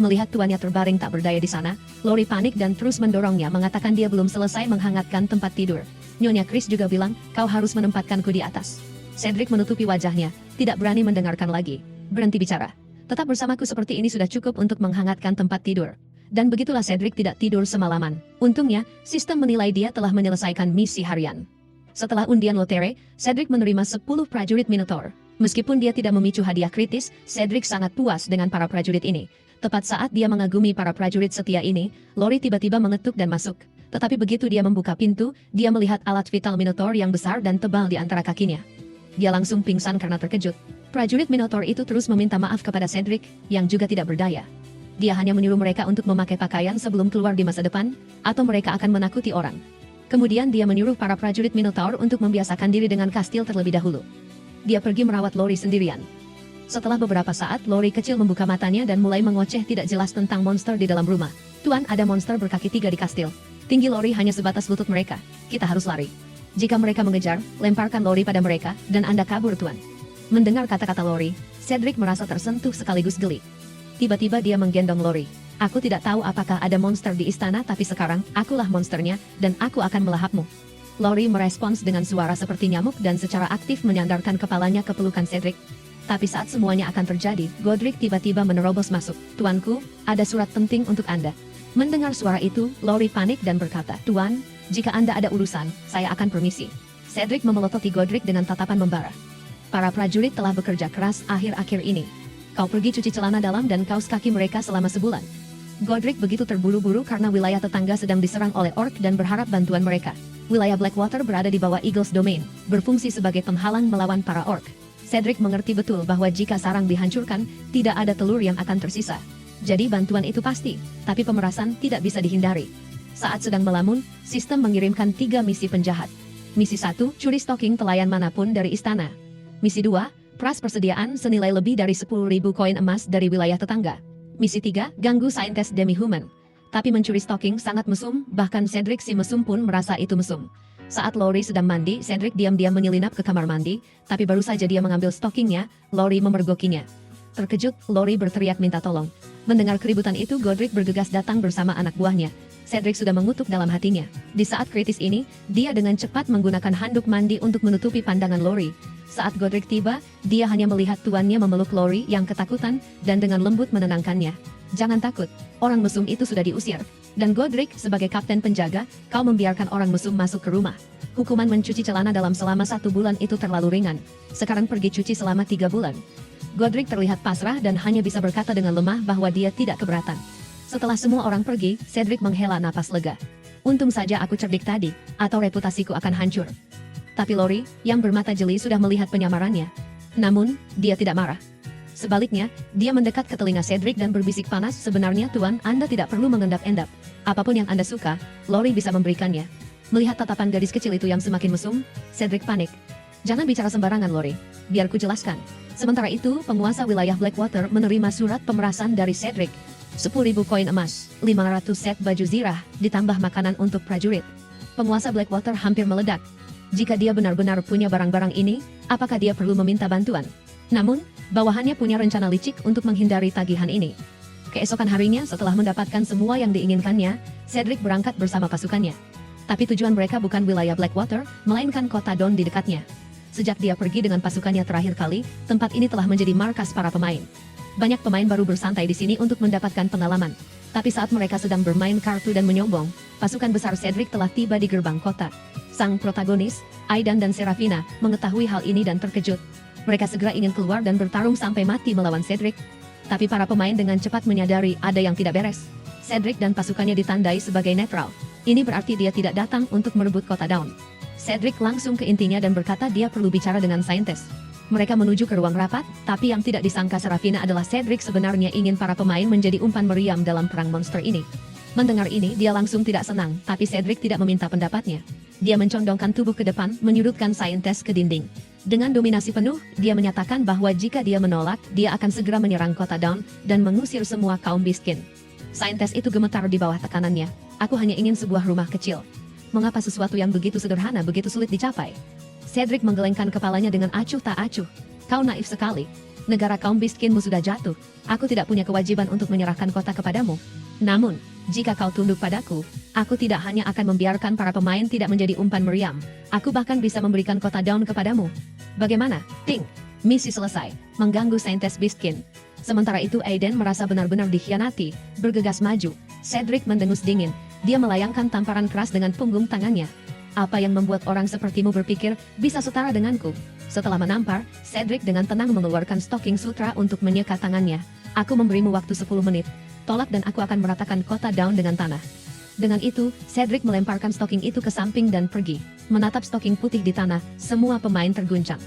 Melihat tuannya terbaring tak berdaya di sana, Lowry panik dan terus mendorongnya, mengatakan dia belum selesai menghangatkan tempat tidur. Nyonya Chris juga bilang, "Kau harus menempatkanku di atas." Cedric menutupi wajahnya, tidak berani mendengarkan lagi. "Berhenti bicara. Tetap bersamaku seperti ini sudah cukup untuk menghangatkan tempat tidur." Dan begitulah Cedric tidak tidur semalaman. Untungnya, sistem menilai dia telah menyelesaikan misi harian. Setelah undian lotre, Cedric menerima 10 prajurit Minotaur. Meskipun dia tidak memicu hadiah kritis, Cedric sangat puas dengan para prajurit ini. Tepat saat dia mengagumi para prajurit setia ini, Lowry tiba-tiba mengetuk dan masuk. Tetapi begitu dia membuka pintu, dia melihat alat vital Minotaur yang besar dan tebal di antara kakinya. Dia langsung pingsan karena terkejut. Prajurit Minotaur itu terus meminta maaf kepada Cedric, yang juga tidak berdaya. Dia hanya menyuruh mereka untuk memakai pakaian sebelum keluar di masa depan, atau mereka akan menakuti orang. Kemudian dia menyuruh para prajurit Minotaur untuk membiasakan diri dengan kastil terlebih dahulu. Dia pergi merawat Lowry sendirian. Setelah beberapa saat, Lowry kecil membuka matanya dan mulai mengoceh tidak jelas tentang monster di dalam rumah. "Tuan, ada monster berkaki 3 di kastil." Tinggi Lowry hanya sebatas lutut mereka. "Kita harus lari. Jika mereka mengejar, lemparkan Lowry pada mereka, dan Anda kabur, Tuan." Mendengar kata-kata Lowry, Cedric merasa tersentuh sekaligus geli. Tiba-tiba dia menggendong Lowry. "Aku tidak tahu apakah ada monster di istana, tapi sekarang, akulah monsternya, dan aku akan melahapmu." Lowry merespons dengan suara seperti nyamuk dan secara aktif menyandarkan kepalanya ke pelukan Cedric. Tapi saat semuanya akan terjadi, Godric tiba-tiba menerobos masuk. "Tuanku, ada surat penting untuk Anda." Mendengar suara itu, Lowry panik dan berkata, "Tuan, jika Anda ada urusan, saya akan permisi." Cedric memelototi Godric dengan tatapan membara. "Para prajurit telah bekerja keras akhir-akhir ini. Kau pergi cuci celana dalam dan kaos kaki mereka selama sebulan." Godric begitu terburu-buru karena wilayah tetangga sedang diserang oleh orc dan berharap bantuan mereka. Wilayah Blackwater berada di bawah Eagle's Domain, berfungsi sebagai penghalang melawan para orc. Cedric mengerti betul bahwa jika sarang dihancurkan, tidak ada telur yang akan tersisa. Jadi bantuan itu pasti, tapi pemerasan tidak bisa dihindari. Saat sedang melamun, sistem mengirimkan 3 misi penjahat. Misi 1, curi stocking pelayan manapun dari istana. Misi 2, pras persediaan senilai lebih dari 10.000 koin emas dari wilayah tetangga. Misi 3, ganggu saintes demi-human. Tapi mencuri stocking sangat mesum, bahkan Cedric si mesum pun merasa itu mesum. Saat Lowry sedang mandi, Cedric diam-diam menyelinap ke kamar mandi, tapi baru saja dia mengambil stockingnya, Lowry memergokinya. Terkejut, Lowry berteriak minta tolong. Mendengar keributan itu, Godric bergegas datang bersama anak buahnya. Cedric sudah mengutuk dalam hatinya. Di saat kritis ini, dia dengan cepat menggunakan handuk mandi untuk menutupi pandangan Lori. Saat Godric tiba, dia hanya melihat tuannya memeluk Lori yang ketakutan dan dengan lembut menenangkannya. Jangan takut, orang mesum itu sudah diusir. Dan Godric, sebagai kapten penjaga, kau membiarkan orang mesum masuk ke rumah. Hukuman mencuci celana dalam selama 1 bulan itu terlalu ringan. Sekarang pergi cuci selama 3 bulan. Godric terlihat pasrah dan hanya bisa berkata dengan lemah bahwa dia tidak keberatan. Setelah semua orang pergi, Cedric menghela napas lega. Untung saja aku cerdik tadi, atau reputasiku akan hancur. Tapi Lori, yang bermata jeli sudah melihat penyamarannya. Namun, dia tidak marah. Sebaliknya, dia mendekat ke telinga Cedric dan berbisik panas, sebenarnya Tuan, Anda tidak perlu mengendap-endap. Apapun yang Anda suka, Lori bisa memberikannya. Melihat tatapan gadis kecil itu yang semakin mesum, Cedric panik. Jangan bicara sembarangan Lori, biar ku jelaskan. Sementara itu, penguasa wilayah Blackwater menerima surat pemerasan dari Cedric. 10.000 koin emas, 500 set baju zirah, ditambah makanan untuk prajurit. Penguasa Blackwater hampir meledak. Jika dia benar-benar punya barang-barang ini, apakah dia perlu meminta bantuan? Namun, bawahannya punya rencana licik untuk menghindari tagihan ini. Keesokan harinya setelah mendapatkan semua yang diinginkannya, Cedric berangkat bersama pasukannya. Tapi tujuan mereka bukan wilayah Blackwater, melainkan kota Dawn di dekatnya. Sejak dia pergi dengan pasukannya terakhir kali, tempat ini telah menjadi markas para pemain. Banyak pemain baru bersantai di sini untuk mendapatkan pengalaman. Tapi saat mereka sedang bermain kartu dan menyombong, pasukan besar Cedric telah tiba di gerbang kota. Sang protagonis, Aidan dan Serafina, mengetahui hal ini dan terkejut. Mereka segera ingin keluar dan bertarung sampai mati melawan Cedric. Tapi para pemain dengan cepat menyadari ada yang tidak beres. Cedric dan pasukannya ditandai sebagai netral. Ini berarti dia tidak datang untuk merebut kota Dawn. Cedric langsung ke intinya dan berkata dia perlu bicara dengan saintis. Mereka menuju ke ruang rapat, tapi yang tidak disangka Serafina adalah Cedric sebenarnya ingin para pemain menjadi umpan meriam dalam perang monster ini. Mendengar ini, dia langsung tidak senang, tapi Cedric tidak meminta pendapatnya. Dia mencondongkan tubuh ke depan, menyudutkan saintis ke dinding. Dengan dominasi penuh, dia menyatakan bahwa jika dia menolak, dia akan segera menyerang kota Dawn dan mengusir semua kaum miskin. Saintis itu gemetar di bawah tekanannya. Aku hanya ingin sebuah rumah kecil. Mengapa sesuatu yang begitu sederhana begitu sulit dicapai? Cedric menggelengkan kepalanya dengan acuh tak acuh. Kau naif sekali. Negara kaum miskinmu sudah jatuh. Aku tidak punya kewajiban untuk menyerahkan kota kepadamu. Namun, jika kau tunduk padaku, aku tidak hanya akan membiarkan para pemain tidak menjadi umpan meriam. Aku bahkan bisa memberikan kota Dawn kepadamu. Bagaimana? Ting. Misi selesai. Mengganggu saintis miskin. Sementara itu Aiden merasa benar-benar dikhianati. Bergegas maju. Cedric mendengus dingin. Dia melayangkan tamparan keras dengan punggung tangannya. Apa yang membuat orang sepertimu berpikir bisa setara denganku? Setelah menampar, Cedric dengan tenang mengeluarkan stocking sutra untuk menyekat tangannya. Aku memberimu waktu 10 menit. Tolak dan aku akan meratakan kota Dawn dengan tanah. Dengan itu, Cedric melemparkan stocking itu ke samping dan pergi. Menatap stocking putih di tanah, semua pemain terguncang.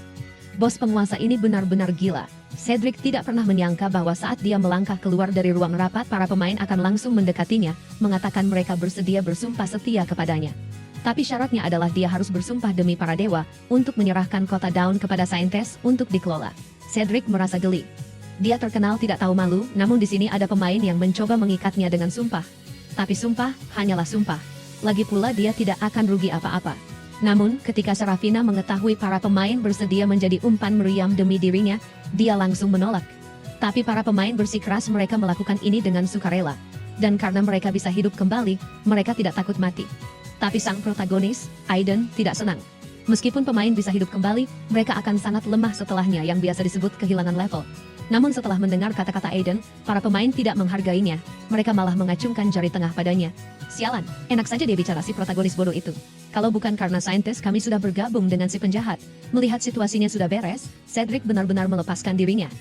Bos penguasa ini benar-benar gila. Cedric tidak pernah menyangka bahwa saat dia melangkah keluar dari ruang rapat para pemain akan langsung mendekatinya, mengatakan mereka bersedia bersumpah setia kepadanya. Tapi syaratnya adalah dia harus bersumpah demi para dewa, untuk menyerahkan kota Dawn kepada saintis untuk dikelola. Cedric merasa geli. Dia terkenal tidak tahu malu, namun di sini ada pemain yang mencoba mengikatnya dengan sumpah. Tapi sumpah, hanyalah sumpah. Lagi pula dia tidak akan rugi apa-apa. Namun, ketika Serafina mengetahui para pemain bersedia menjadi umpan meriam demi dirinya, dia langsung menolak. Tapi para pemain bersikeras mereka melakukan ini dengan sukarela. Dan karena mereka bisa hidup kembali, mereka tidak takut mati. Tapi sang protagonis, Aiden, tidak senang. Meskipun pemain bisa hidup kembali, mereka akan sangat lemah setelahnya yang biasa disebut kehilangan level. Namun setelah mendengar kata-kata Aiden, para pemain tidak menghargainya. Mereka malah mengacungkan jari tengah padanya. Sialan, enak saja dia bicara si protagonis bodoh itu. Kalau bukan karena saintis kami sudah bergabung dengan si penjahat. Melihat situasinya sudah beres, Cedric benar-benar melepaskan dirinya.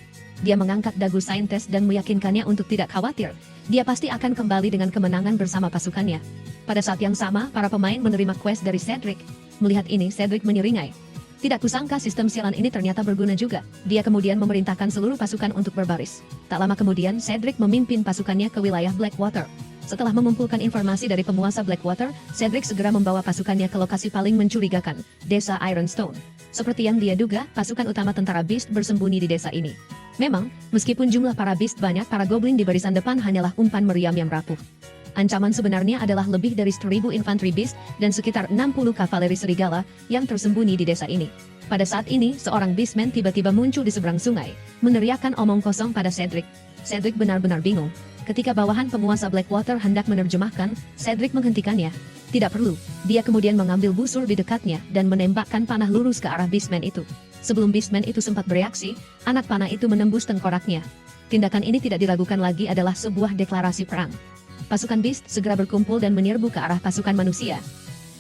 Dia mengangkat dagu saintis dan meyakinkannya untuk tidak khawatir. Dia pasti akan kembali dengan kemenangan bersama pasukannya. Pada saat yang sama, para pemain menerima quest dari Cedric. Melihat ini, Cedric menyeringai. Tidak kusangka sistem sialan ini ternyata berguna juga. Dia kemudian memerintahkan seluruh pasukan untuk berbaris. Tak lama kemudian, Cedric memimpin pasukannya ke wilayah Blackwater. Setelah mengumpulkan informasi dari penguasa Blackwater, Cedric segera membawa pasukannya ke lokasi paling mencurigakan, desa Ironstone. Seperti yang dia duga, pasukan utama tentara Beast bersembunyi di desa ini. Memang, meskipun jumlah para Beast banyak, para Goblin di barisan depan hanyalah umpan meriam yang rapuh. Ancaman sebenarnya adalah lebih dari 1.000 infanteri Beast dan sekitar 60 kavaleri serigala yang tersembunyi di desa ini. Pada saat ini, seorang Beastman tiba-tiba muncul di seberang sungai, meneriakkan omong kosong pada Cedric. Cedric benar-benar bingung. Ketika bawahan penguasa Blackwater hendak menerjemahkan, Cedric menghentikannya. Tidak perlu, dia kemudian mengambil busur di dekatnya dan menembakkan panah lurus ke arah Beastman itu. Sebelum Beastman itu sempat bereaksi, anak panah itu menembus tengkoraknya. Tindakan ini tidak diragukan lagi adalah sebuah deklarasi perang. Pasukan Beast segera berkumpul dan menyerbu ke arah pasukan manusia.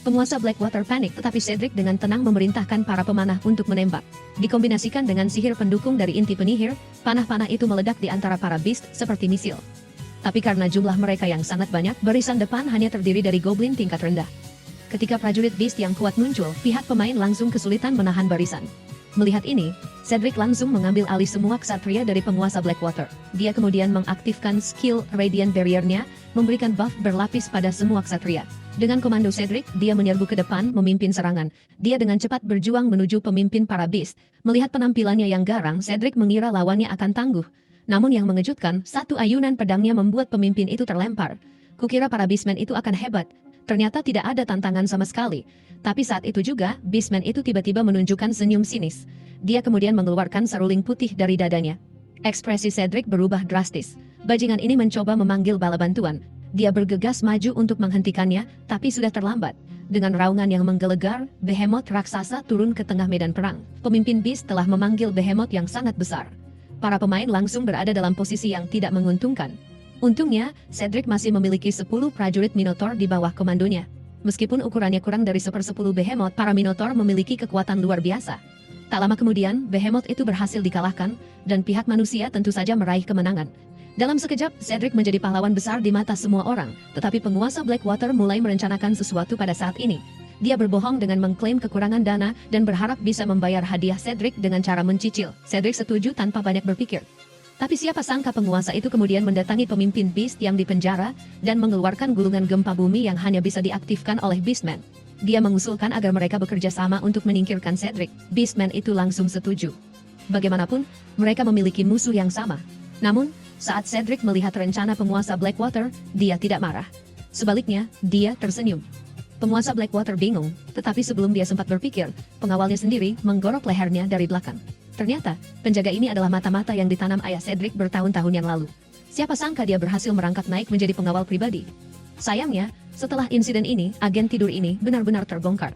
Penguasa Blackwater panik, tetapi Cedric dengan tenang memerintahkan para pemanah untuk menembak. Dikombinasikan dengan sihir pendukung dari inti penyihir, panah-panah itu meledak di antara para Beast seperti misil. Tapi karena jumlah mereka yang sangat banyak, barisan depan hanya terdiri dari goblin tingkat rendah. Ketika prajurit Beast yang kuat muncul, pihak pemain langsung kesulitan menahan barisan. Melihat ini, Cedric langsung mengambil alih semua ksatria dari penguasa Blackwater. Dia kemudian mengaktifkan skill Radiant Barrier-nya, memberikan buff berlapis pada semua ksatria. Dengan komando Cedric, dia menyerbu ke depan memimpin serangan. Dia dengan cepat berjuang menuju pemimpin para Beast. Melihat penampilannya yang garang, Cedric mengira lawannya akan tangguh. Namun yang mengejutkan, satu ayunan pedangnya membuat pemimpin itu terlempar. Kukira para Beastmen itu akan hebat. Ternyata tidak ada tantangan sama sekali. Tapi saat itu juga, Beastman itu tiba-tiba menunjukkan senyum sinis. Dia kemudian mengeluarkan seruling putih dari dadanya. Ekspresi Cedric berubah drastis. Bajingan ini mencoba memanggil bala bantuan. Dia bergegas maju untuk menghentikannya, tapi sudah terlambat. Dengan raungan yang menggelegar, Behemoth raksasa turun ke tengah medan perang. Pemimpin Beast telah memanggil Behemoth yang sangat besar. Para pemain langsung berada dalam posisi yang tidak menguntungkan. Untungnya, Cedric masih memiliki 10 prajurit Minotaur di bawah komandonya. Meskipun ukurannya kurang dari 1/10 Behemoth, para Minotaur memiliki kekuatan luar biasa. Tak lama kemudian, Behemoth itu berhasil dikalahkan, dan pihak manusia tentu saja meraih kemenangan. Dalam sekejap, Cedric menjadi pahlawan besar di mata semua orang, tetapi penguasa Blackwater mulai merencanakan sesuatu pada saat ini. Dia berbohong dengan mengklaim kekurangan dana dan berharap bisa membayar hadiah Cedric dengan cara mencicil. Cedric setuju tanpa banyak berpikir. Tapi siapa sangka penguasa itu kemudian mendatangi pemimpin Beast yang dipenjara dan mengeluarkan gulungan gempa bumi yang hanya bisa diaktifkan oleh Beastman. Dia mengusulkan agar mereka bekerja sama untuk menyingkirkan Cedric. Beastman itu langsung setuju. Bagaimanapun, mereka memiliki musuh yang sama. Namun, saat Cedric melihat rencana penguasa Blackwater, dia tidak marah. Sebaliknya, dia tersenyum. Penguasa Blackwater bingung, tetapi sebelum dia sempat berpikir, pengawalnya sendiri menggorok lehernya dari belakang. Ternyata, penjaga ini adalah mata-mata yang ditanam ayah Cedric bertahun-tahun yang lalu. Siapa sangka dia berhasil merangkak naik menjadi pengawal pribadi. Sayangnya, setelah insiden ini, agen tidur ini benar-benar terbongkar.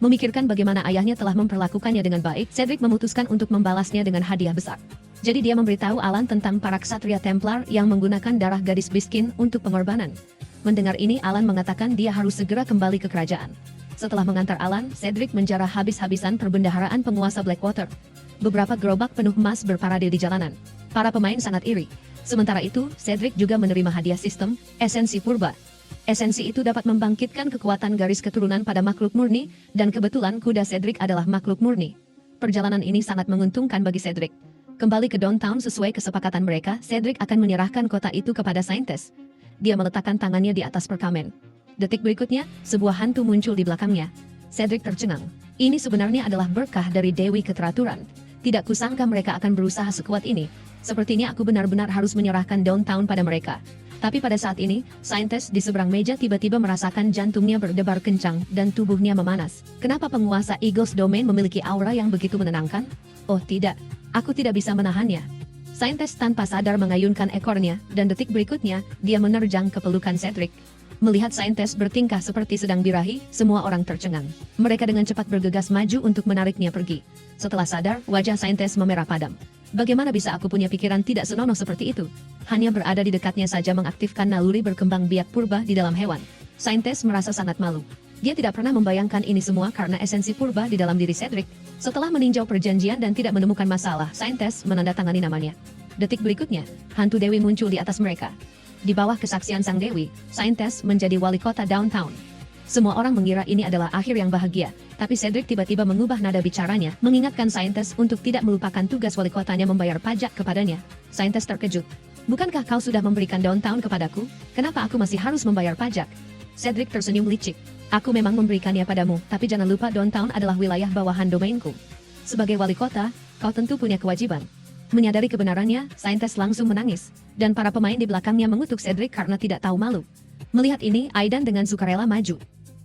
Memikirkan bagaimana ayahnya telah memperlakukannya dengan baik, Cedric memutuskan untuk membalasnya dengan hadiah besar. Jadi dia memberitahu Alan tentang para ksatria Templar yang menggunakan darah gadis miskin untuk pengorbanan. Mendengar ini, Alan mengatakan dia harus segera kembali ke kerajaan. Setelah mengantar Alan, Cedric menjarah habis-habisan perbendaharaan penguasa Blackwater. Beberapa gerobak penuh emas berparade di jalanan. Para pemain sangat iri. Sementara itu, Cedric juga menerima hadiah sistem, esensi purba. Esensi itu dapat membangkitkan kekuatan garis keturunan pada makhluk murni, dan kebetulan kuda Cedric adalah makhluk murni. Perjalanan ini sangat menguntungkan bagi Cedric. Kembali ke downtown sesuai kesepakatan mereka, Cedric akan menyerahkan kota itu kepada saintes. Dia meletakkan tangannya di atas perkamen. Detik berikutnya, sebuah hantu muncul di belakangnya. Cedric tercengang. Ini sebenarnya adalah berkah dari Dewi Keteraturan. Tidak kusangka mereka akan berusaha sekuat ini. Sepertinya aku benar-benar harus menyerahkan downtown pada mereka. Tapi pada saat ini, saintes di seberang meja tiba-tiba merasakan jantungnya berdebar kencang dan tubuhnya memanas. Kenapa penguasa Eagles Domain memiliki aura yang begitu menenangkan? Oh tidak, aku tidak bisa menahannya. Saintes tanpa sadar mengayunkan ekornya, dan detik berikutnya, dia menerjang ke pelukan Cedric. Melihat saintes bertingkah seperti sedang birahi, semua orang tercengang. Mereka dengan cepat bergegas maju untuk menariknya pergi. Setelah sadar, wajah saintes memerah padam. Bagaimana bisa aku punya pikiran tidak senonoh seperti itu? Hanya berada di dekatnya saja mengaktifkan naluri berkembang biak purba di dalam hewan. Saintes merasa sangat malu. Dia tidak pernah membayangkan ini semua karena esensi purba di dalam diri Cedric. Setelah meninjau perjanjian dan tidak menemukan masalah, saintes menandatangani namanya. Detik berikutnya, hantu Dewi muncul di atas mereka. Di bawah kesaksian sang Dewi, saintes menjadi wali kota downtown. Semua orang mengira ini adalah akhir yang bahagia, tapi Cedric tiba-tiba mengubah nada bicaranya, mengingatkan saintes untuk tidak melupakan tugas wali kotanya membayar pajak kepadanya. Saintes terkejut. Bukankah kau sudah memberikan downtown kepadaku? Kenapa aku masih harus membayar pajak? Cedric tersenyum licik. Aku memang memberikannya padamu, tapi jangan lupa downtown adalah wilayah bawahan domainku. Sebagai wali kota, kau tentu punya kewajiban. Menyadari kebenarannya, saintes langsung menangis, dan para pemain di belakangnya mengutuk Cedric karena tidak tahu malu. Melihat ini, Aidan dengan sukarela maju.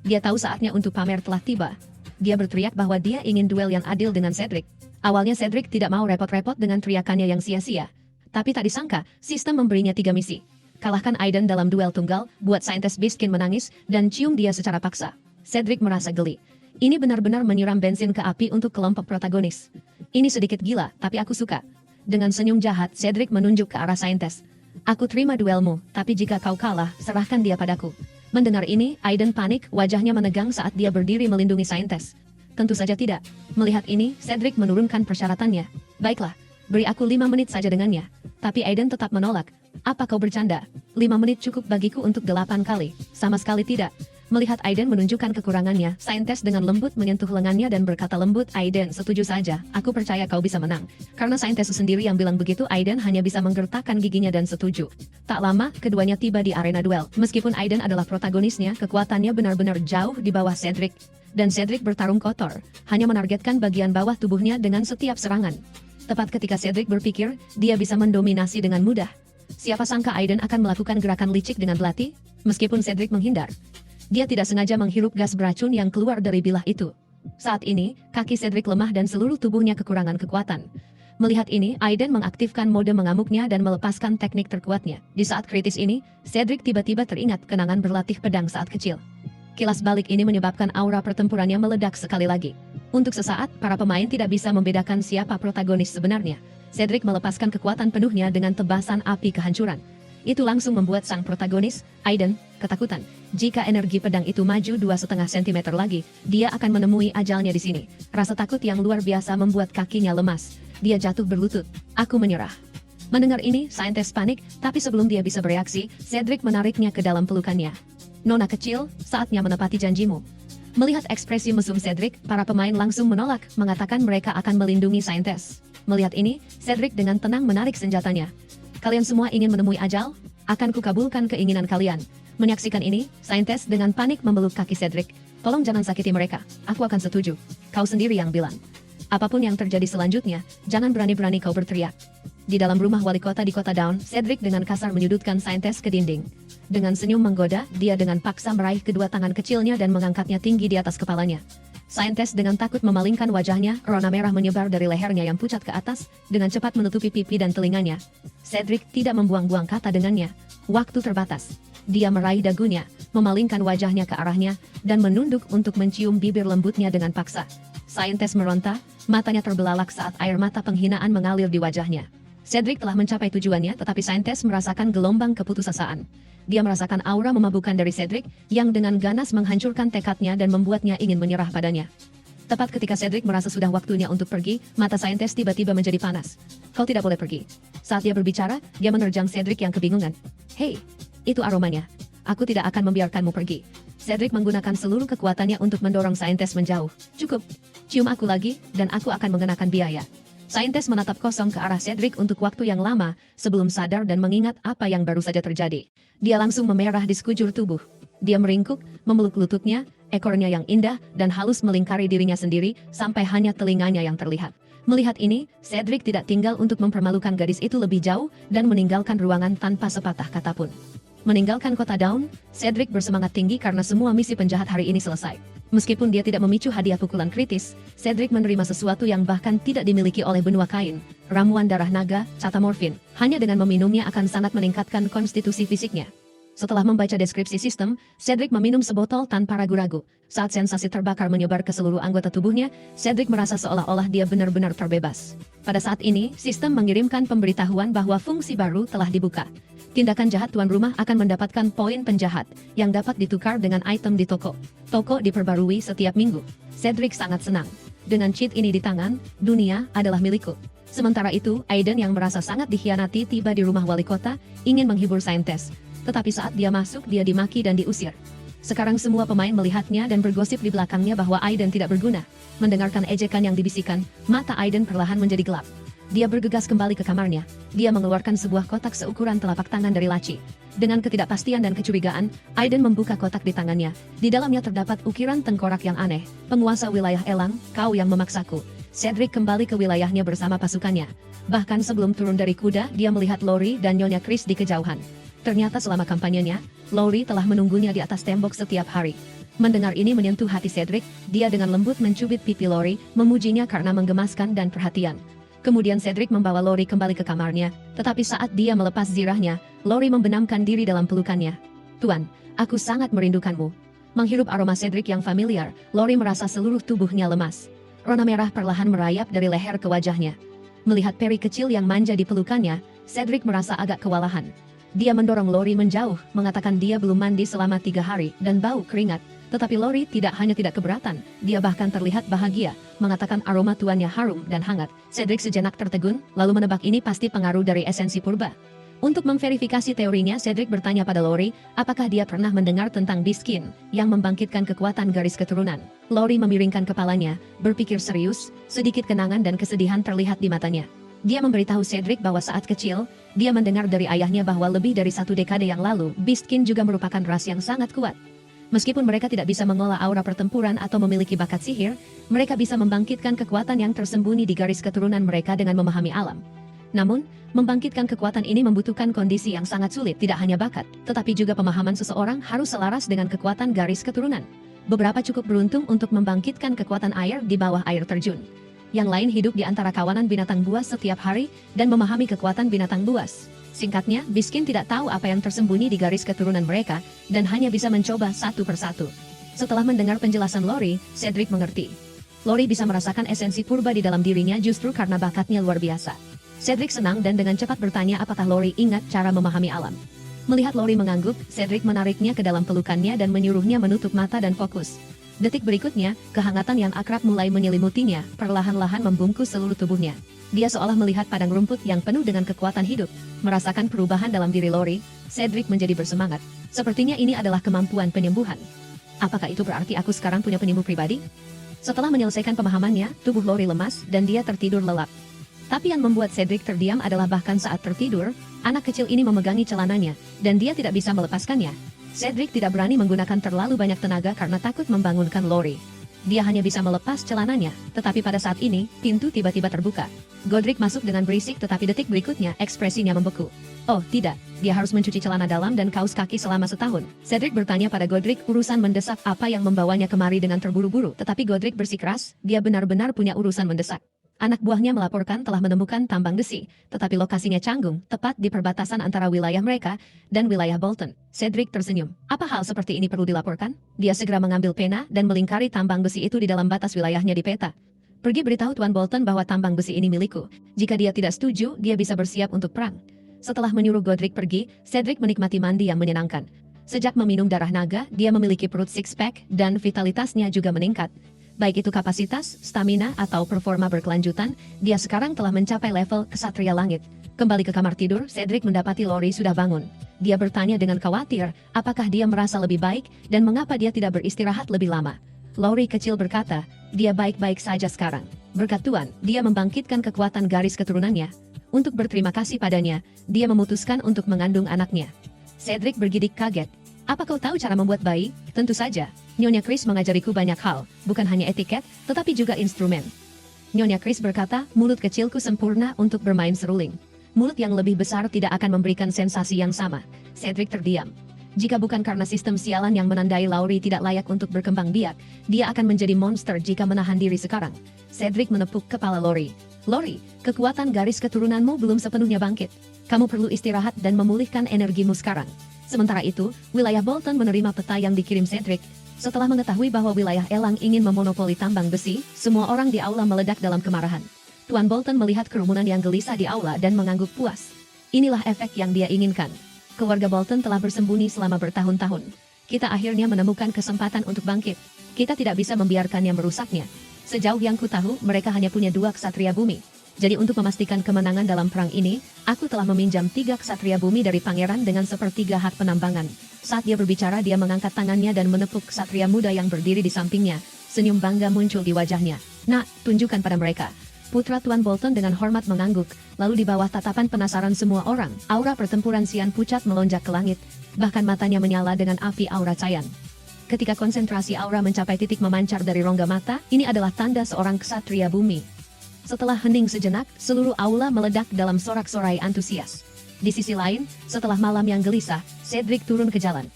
Dia tahu saatnya untuk pamer telah tiba. Dia berteriak bahwa dia ingin duel yang adil dengan Cedric. Awalnya Cedric tidak mau repot-repot dengan teriakannya yang sia-sia. Tapi tak disangka, sistem memberinya 3 misi. Kalahkan Aiden dalam duel tunggal, buat saintis Beastkin menangis, dan cium dia secara paksa. Cedric merasa geli. Ini benar-benar menyiram bensin ke api untuk kelompok protagonis. Ini sedikit gila, tapi aku suka. Dengan senyum jahat, Cedric menunjuk ke arah saintis. Aku terima duelmu, tapi jika kau kalah, serahkan dia padaku. Mendengar ini, Aiden panik, wajahnya menegang saat dia berdiri melindungi saintis. Tentu saja tidak. Melihat ini, Cedric menurunkan persyaratannya. Baiklah, beri aku 5 menit saja dengannya. Tapi Aiden tetap menolak. Apa kau bercanda? 5 menit cukup bagiku untuk 8 kali. Sama sekali tidak. Melihat Aiden menunjukkan kekurangannya, saintis dengan lembut menyentuh lengannya dan berkata lembut, Aiden, setuju saja, aku percaya kau bisa menang. Karena saintis sendiri yang bilang begitu, Aiden hanya bisa menggertakkan giginya dan setuju. Tak lama, keduanya tiba di arena duel. Meskipun Aiden adalah protagonisnya, kekuatannya benar-benar jauh di bawah Cedric. Dan Cedric bertarung kotor, hanya menargetkan bagian bawah tubuhnya dengan setiap serangan. Tepat ketika Cedric berpikir, dia bisa mendominasi dengan mudah. Siapa sangka Aiden akan melakukan gerakan licik dengan belati? Meskipun Cedric menghindar, dia tidak sengaja menghirup gas beracun yang keluar dari bilah itu. Saat ini, kaki Cedric lemah dan seluruh tubuhnya kekurangan kekuatan. Melihat ini, Aiden mengaktifkan mode mengamuknya dan melepaskan teknik terkuatnya. Di saat kritis ini, Cedric tiba-tiba teringat kenangan berlatih pedang saat kecil. Kilas balik ini menyebabkan aura pertempurannya meledak sekali lagi. Untuk sesaat, para pemain tidak bisa membedakan siapa protagonis sebenarnya. Cedric melepaskan kekuatan penuhnya dengan tebasan api kehancuran. Itu langsung membuat sang protagonis, Aiden, ketakutan. Jika energi pedang itu maju 2,5 cm lagi, dia akan menemui ajalnya di sini. Rasa takut yang luar biasa membuat kakinya lemas. Dia jatuh berlutut. Aku menyerah. Mendengar ini, saintis panik, tapi sebelum dia bisa bereaksi, Cedric menariknya ke dalam pelukannya. Nona kecil, saatnya menepati janjimu. Melihat ekspresi mesum Cedric, para pemain langsung menolak, mengatakan mereka akan melindungi saintis. Melihat ini, Cedric dengan tenang menarik senjatanya. Kalian semua ingin menemui ajal? Akan kukabulkan keinginan kalian. Menyaksikan ini, saintis dengan panik memeluk kaki Cedric. Tolong jangan sakiti mereka, aku akan setuju. Kau sendiri yang bilang. Apapun yang terjadi selanjutnya, jangan berani-berani kau berteriak. Di dalam rumah wali kota di kota Dawn, Cedric dengan kasar menyudutkan saintis ke dinding. Dengan senyum menggoda, dia dengan paksa meraih kedua tangan kecilnya dan mengangkatnya tinggi di atas kepalanya. Saintis dengan takut memalingkan wajahnya, rona merah menyebar dari lehernya yang pucat ke atas, dengan cepat menutupi pipi dan telinganya. Cedric tidak membuang-buang kata dengannya. Waktu terbatas. Dia meraih dagunya, memalingkan wajahnya ke arahnya, dan menunduk untuk mencium bibir lembutnya dengan paksa. Saintis meronta, matanya terbelalak saat air mata penghinaan mengalir di wajahnya. Cedric telah mencapai tujuannya, tetapi saintis merasakan gelombang keputusasaan. Dia merasakan aura memabukkan dari Cedric, yang dengan ganas menghancurkan tekadnya dan membuatnya ingin menyerah padanya. Tepat ketika Cedric merasa sudah waktunya untuk pergi, mata saintis tiba-tiba menjadi panas. Kau tidak boleh pergi. Saat dia berbicara, dia menerjang Cedric yang kebingungan. Hei, itu aromanya. Aku tidak akan membiarkanmu pergi. Cedric menggunakan seluruh kekuatannya untuk mendorong saintis menjauh. Cukup. Cium aku lagi, dan aku akan mengenakan biaya. Saintis menatap kosong ke arah Cedric untuk waktu yang lama, sebelum sadar dan mengingat apa yang baru saja terjadi. Dia langsung memerah di sekujur tubuh. Dia meringkuk, memeluk lututnya, ekornya yang indah, dan halus melingkari dirinya sendiri, sampai hanya telinganya yang terlihat. Melihat ini, Cedric tidak tinggal untuk mempermalukan gadis itu lebih jauh, dan meninggalkan ruangan tanpa sepatah kata pun. Meninggalkan kota Dawn, Cedric bersemangat tinggi karena semua misi penjahat hari ini selesai. Meskipun dia tidak memicu hadiah pukulan kritis, Cedric menerima sesuatu yang bahkan tidak dimiliki oleh benua kain, ramuan darah naga, catamorfin. Hanya dengan meminumnya akan sangat meningkatkan konstitusi fisiknya. Setelah membaca deskripsi sistem, Cedric meminum sebotol tanpa ragu-ragu. Saat sensasi terbakar menyebar ke seluruh anggota tubuhnya, Cedric merasa seolah-olah dia benar-benar terbebas. Pada saat ini, sistem mengirimkan pemberitahuan bahwa fungsi baru telah dibuka. Tindakan jahat tuan rumah akan mendapatkan poin penjahat, yang dapat ditukar dengan item di toko. Toko diperbarui setiap minggu. Cedric sangat senang. Dengan cheat ini di tangan, dunia adalah milikku. Sementara itu, Aiden yang merasa sangat dikhianati tiba di rumah wali kota, ingin menghibur saintis. Tetapi saat dia masuk, dia dimaki dan diusir. Sekarang semua pemain melihatnya dan bergosip di belakangnya bahwa Aiden tidak berguna. Mendengarkan ejekan yang dibisikan, mata Aiden perlahan menjadi gelap. Dia bergegas kembali ke kamarnya. Dia mengeluarkan sebuah kotak seukuran telapak tangan dari laci. Dengan ketidakpastian dan kecurigaan, Aiden membuka kotak di tangannya. Di dalamnya terdapat ukiran tengkorak yang aneh. Penguasa wilayah Elang, kau yang memaksaku. Cedric kembali ke wilayahnya bersama pasukannya. Bahkan sebelum turun dari kuda, dia melihat Lori dan Nyonya Chris di kejauhan. Ternyata selama kampanyenya, Lori telah menunggunya di atas tembok setiap hari. Mendengar ini menyentuh hati Cedric, dia dengan lembut mencubit pipi Lori, memujinya karena menggemaskan dan perhatian. Kemudian Cedric membawa Lori kembali ke kamarnya, tetapi saat dia melepas zirahnya, Lori membenamkan diri dalam pelukannya. "Tuan, aku sangat merindukanmu." Menghirup aroma Cedric yang familiar, Lori merasa seluruh tubuhnya lemas. Rona merah perlahan merayap dari leher ke wajahnya. Melihat peri kecil yang manja di pelukannya, Cedric merasa agak kewalahan. Dia mendorong Lori menjauh, mengatakan dia belum mandi selama 3 hari dan bau keringat. Tetapi Lori tidak keberatan, dia bahkan terlihat bahagia, mengatakan aroma tuannya harum dan hangat. Cedric sejenak tertegun, lalu menebak ini pasti pengaruh dari esensi purba. Untuk memverifikasi teorinya, Cedric bertanya pada Lori, apakah dia pernah mendengar tentang Biskin, yang membangkitkan kekuatan garis keturunan. Lori memiringkan kepalanya, berpikir serius, sedikit kenangan dan kesedihan terlihat di matanya. Dia memberitahu Cedric bahwa saat kecil, dia mendengar dari ayahnya bahwa lebih dari 1 dekade yang lalu, Biskin juga merupakan ras yang sangat kuat. Meskipun mereka tidak bisa mengolah aura pertempuran atau memiliki bakat sihir, mereka bisa membangkitkan kekuatan yang tersembunyi di garis keturunan mereka dengan memahami alam. Namun, membangkitkan kekuatan ini membutuhkan kondisi yang sangat sulit, tidak hanya bakat, tetapi juga pemahaman seseorang harus selaras dengan kekuatan garis keturunan. Beberapa cukup beruntung untuk membangkitkan kekuatan air di bawah air terjun. Yang lain hidup di antara kawanan binatang buas setiap hari dan memahami kekuatan binatang buas. Singkatnya, Biskin tidak tahu apa yang tersembunyi di garis keturunan mereka, dan hanya bisa mencoba satu persatu. Setelah mendengar penjelasan Lori, Cedric mengerti. Lori bisa merasakan esensi purba di dalam dirinya justru karena bakatnya luar biasa. Cedric senang dan dengan cepat bertanya apakah Lori ingat cara memahami alam. Melihat Lori mengangguk, Cedric menariknya ke dalam pelukannya dan menyuruhnya menutup mata dan fokus. Detik berikutnya, kehangatan yang akrab mulai menyelimutinya, perlahan-lahan membungkus seluruh tubuhnya. Dia seolah melihat padang rumput yang penuh dengan kekuatan hidup. Merasakan perubahan dalam diri Lori, Cedric menjadi bersemangat. Sepertinya ini adalah kemampuan penyembuhan. Apakah itu berarti aku sekarang punya penyembuh pribadi? Setelah menyelesaikan pemahamannya, tubuh Lori lemas dan dia tertidur lelap. Tapi yang membuat Cedric terdiam adalah bahkan saat tertidur, anak kecil ini memegangi celananya, dan dia tidak bisa melepaskannya. Cedric tidak berani menggunakan terlalu banyak tenaga karena takut membangunkan Lori. Dia hanya bisa melepas celananya, tetapi pada saat ini, pintu tiba-tiba terbuka. Godric masuk dengan berisik tetapi detik berikutnya ekspresinya membeku. Oh tidak, dia harus mencuci celana dalam dan kaus kaki selama setahun. Cedric bertanya pada Godric urusan mendesak apa yang membawanya kemari dengan terburu-buru. Tetapi Godric bersikeras, dia benar-benar punya urusan mendesak. Anak buahnya melaporkan telah menemukan tambang besi, tetapi lokasinya canggung, tepat di perbatasan antara wilayah mereka dan wilayah Bolton. Cedric tersenyum. Apa hal seperti ini perlu dilaporkan? Dia segera mengambil pena dan melingkari tambang besi itu di dalam batas wilayahnya di peta. Pergi beritahu Tuan Bolton bahwa tambang besi ini milikku. Jika dia tidak setuju, dia bisa bersiap untuk perang. Setelah menyuruh Godric pergi, Cedric menikmati mandi yang menyenangkan. Sejak meminum darah naga, dia memiliki perut six-pack dan vitalitasnya juga meningkat. Baik itu kapasitas, stamina, atau performa berkelanjutan, dia sekarang telah mencapai level kesatria langit. Kembali ke kamar tidur, Cedric mendapati Lori sudah bangun. Dia bertanya dengan khawatir, apakah dia merasa lebih baik, dan mengapa dia tidak beristirahat lebih lama. Lori kecil berkata, dia baik-baik saja sekarang. Berkat Tuan, dia membangkitkan kekuatan garis keturunannya. Untuk berterima kasih padanya, dia memutuskan untuk mengandung anaknya. Cedric bergidik kaget. Apa kau tahu cara membuat bayi? Tentu saja. Nyonya Chris mengajariku banyak hal, bukan hanya etiket, tetapi juga instrumen. Nyonya Chris berkata, mulut kecilku sempurna untuk bermain seruling. Mulut yang lebih besar tidak akan memberikan sensasi yang sama. Cedric terdiam. Jika bukan karena sistem sialan yang menandai Lori tidak layak untuk berkembang biak, dia akan menjadi monster jika menahan diri sekarang. Cedric menepuk kepala Lori. Lori, kekuatan garis keturunanmu belum sepenuhnya bangkit. Kamu perlu istirahat dan memulihkan energimu sekarang. Sementara itu, wilayah Bolton menerima peta yang dikirim Cedric. Setelah mengetahui bahwa wilayah Elang ingin memonopoli tambang besi, semua orang di aula meledak dalam kemarahan. Tuan Bolton melihat kerumunan yang gelisah di aula dan mengangguk puas. Inilah efek yang dia inginkan. Keluarga Bolton telah bersembunyi selama bertahun-tahun. Kita akhirnya menemukan kesempatan untuk bangkit. Kita tidak bisa membiarkannya merusaknya. Sejauh yang ku tahu, mereka hanya punya 2 ksatria bumi. Jadi untuk memastikan kemenangan dalam perang ini, aku telah meminjam 3 ksatria bumi dari pangeran dengan 1/3 hak penambangan. Saat dia berbicara, dia mengangkat tangannya dan menepuk ksatria muda yang berdiri di sampingnya. Senyum bangga muncul di wajahnya. Nak, tunjukkan pada mereka. Putra Tuan Bolton dengan hormat mengangguk, lalu di bawah tatapan penasaran semua orang, aura pertempuran Sian pucat melonjak ke langit. Bahkan matanya menyala dengan api aura Cayan. Ketika konsentrasi aura mencapai titik memancar dari rongga mata, ini adalah tanda seorang ksatria bumi. Setelah hening sejenak, seluruh aula meledak dalam sorak-sorai antusias. Di sisi lain, setelah malam yang gelisah, Cedric turun ke jalan.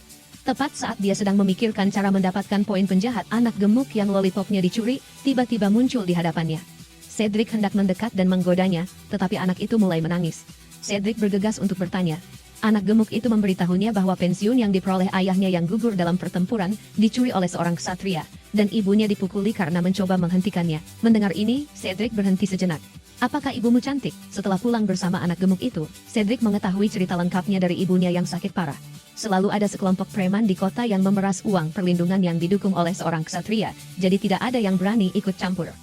Tepat saat dia sedang memikirkan cara mendapatkan poin penjahat, anak gemuk yang lollipopnya dicuri, tiba-tiba muncul di hadapannya. Cedric hendak mendekat dan menggodanya, tetapi anak itu mulai menangis. Cedric bergegas untuk bertanya. Anak gemuk itu memberitahunya bahwa pensiun yang diperoleh ayahnya yang gugur dalam pertempuran dicuri oleh seorang ksatria, dan ibunya dipukuli karena mencoba menghentikannya. Mendengar ini, Cedric berhenti sejenak. Apakah ibumu cantik? Setelah pulang bersama anak gemuk itu, Cedric mengetahui cerita lengkapnya dari ibunya yang sakit parah. Selalu ada sekelompok preman di kota yang memeras uang perlindungan yang didukung oleh seorang ksatria, jadi tidak ada yang berani ikut campur.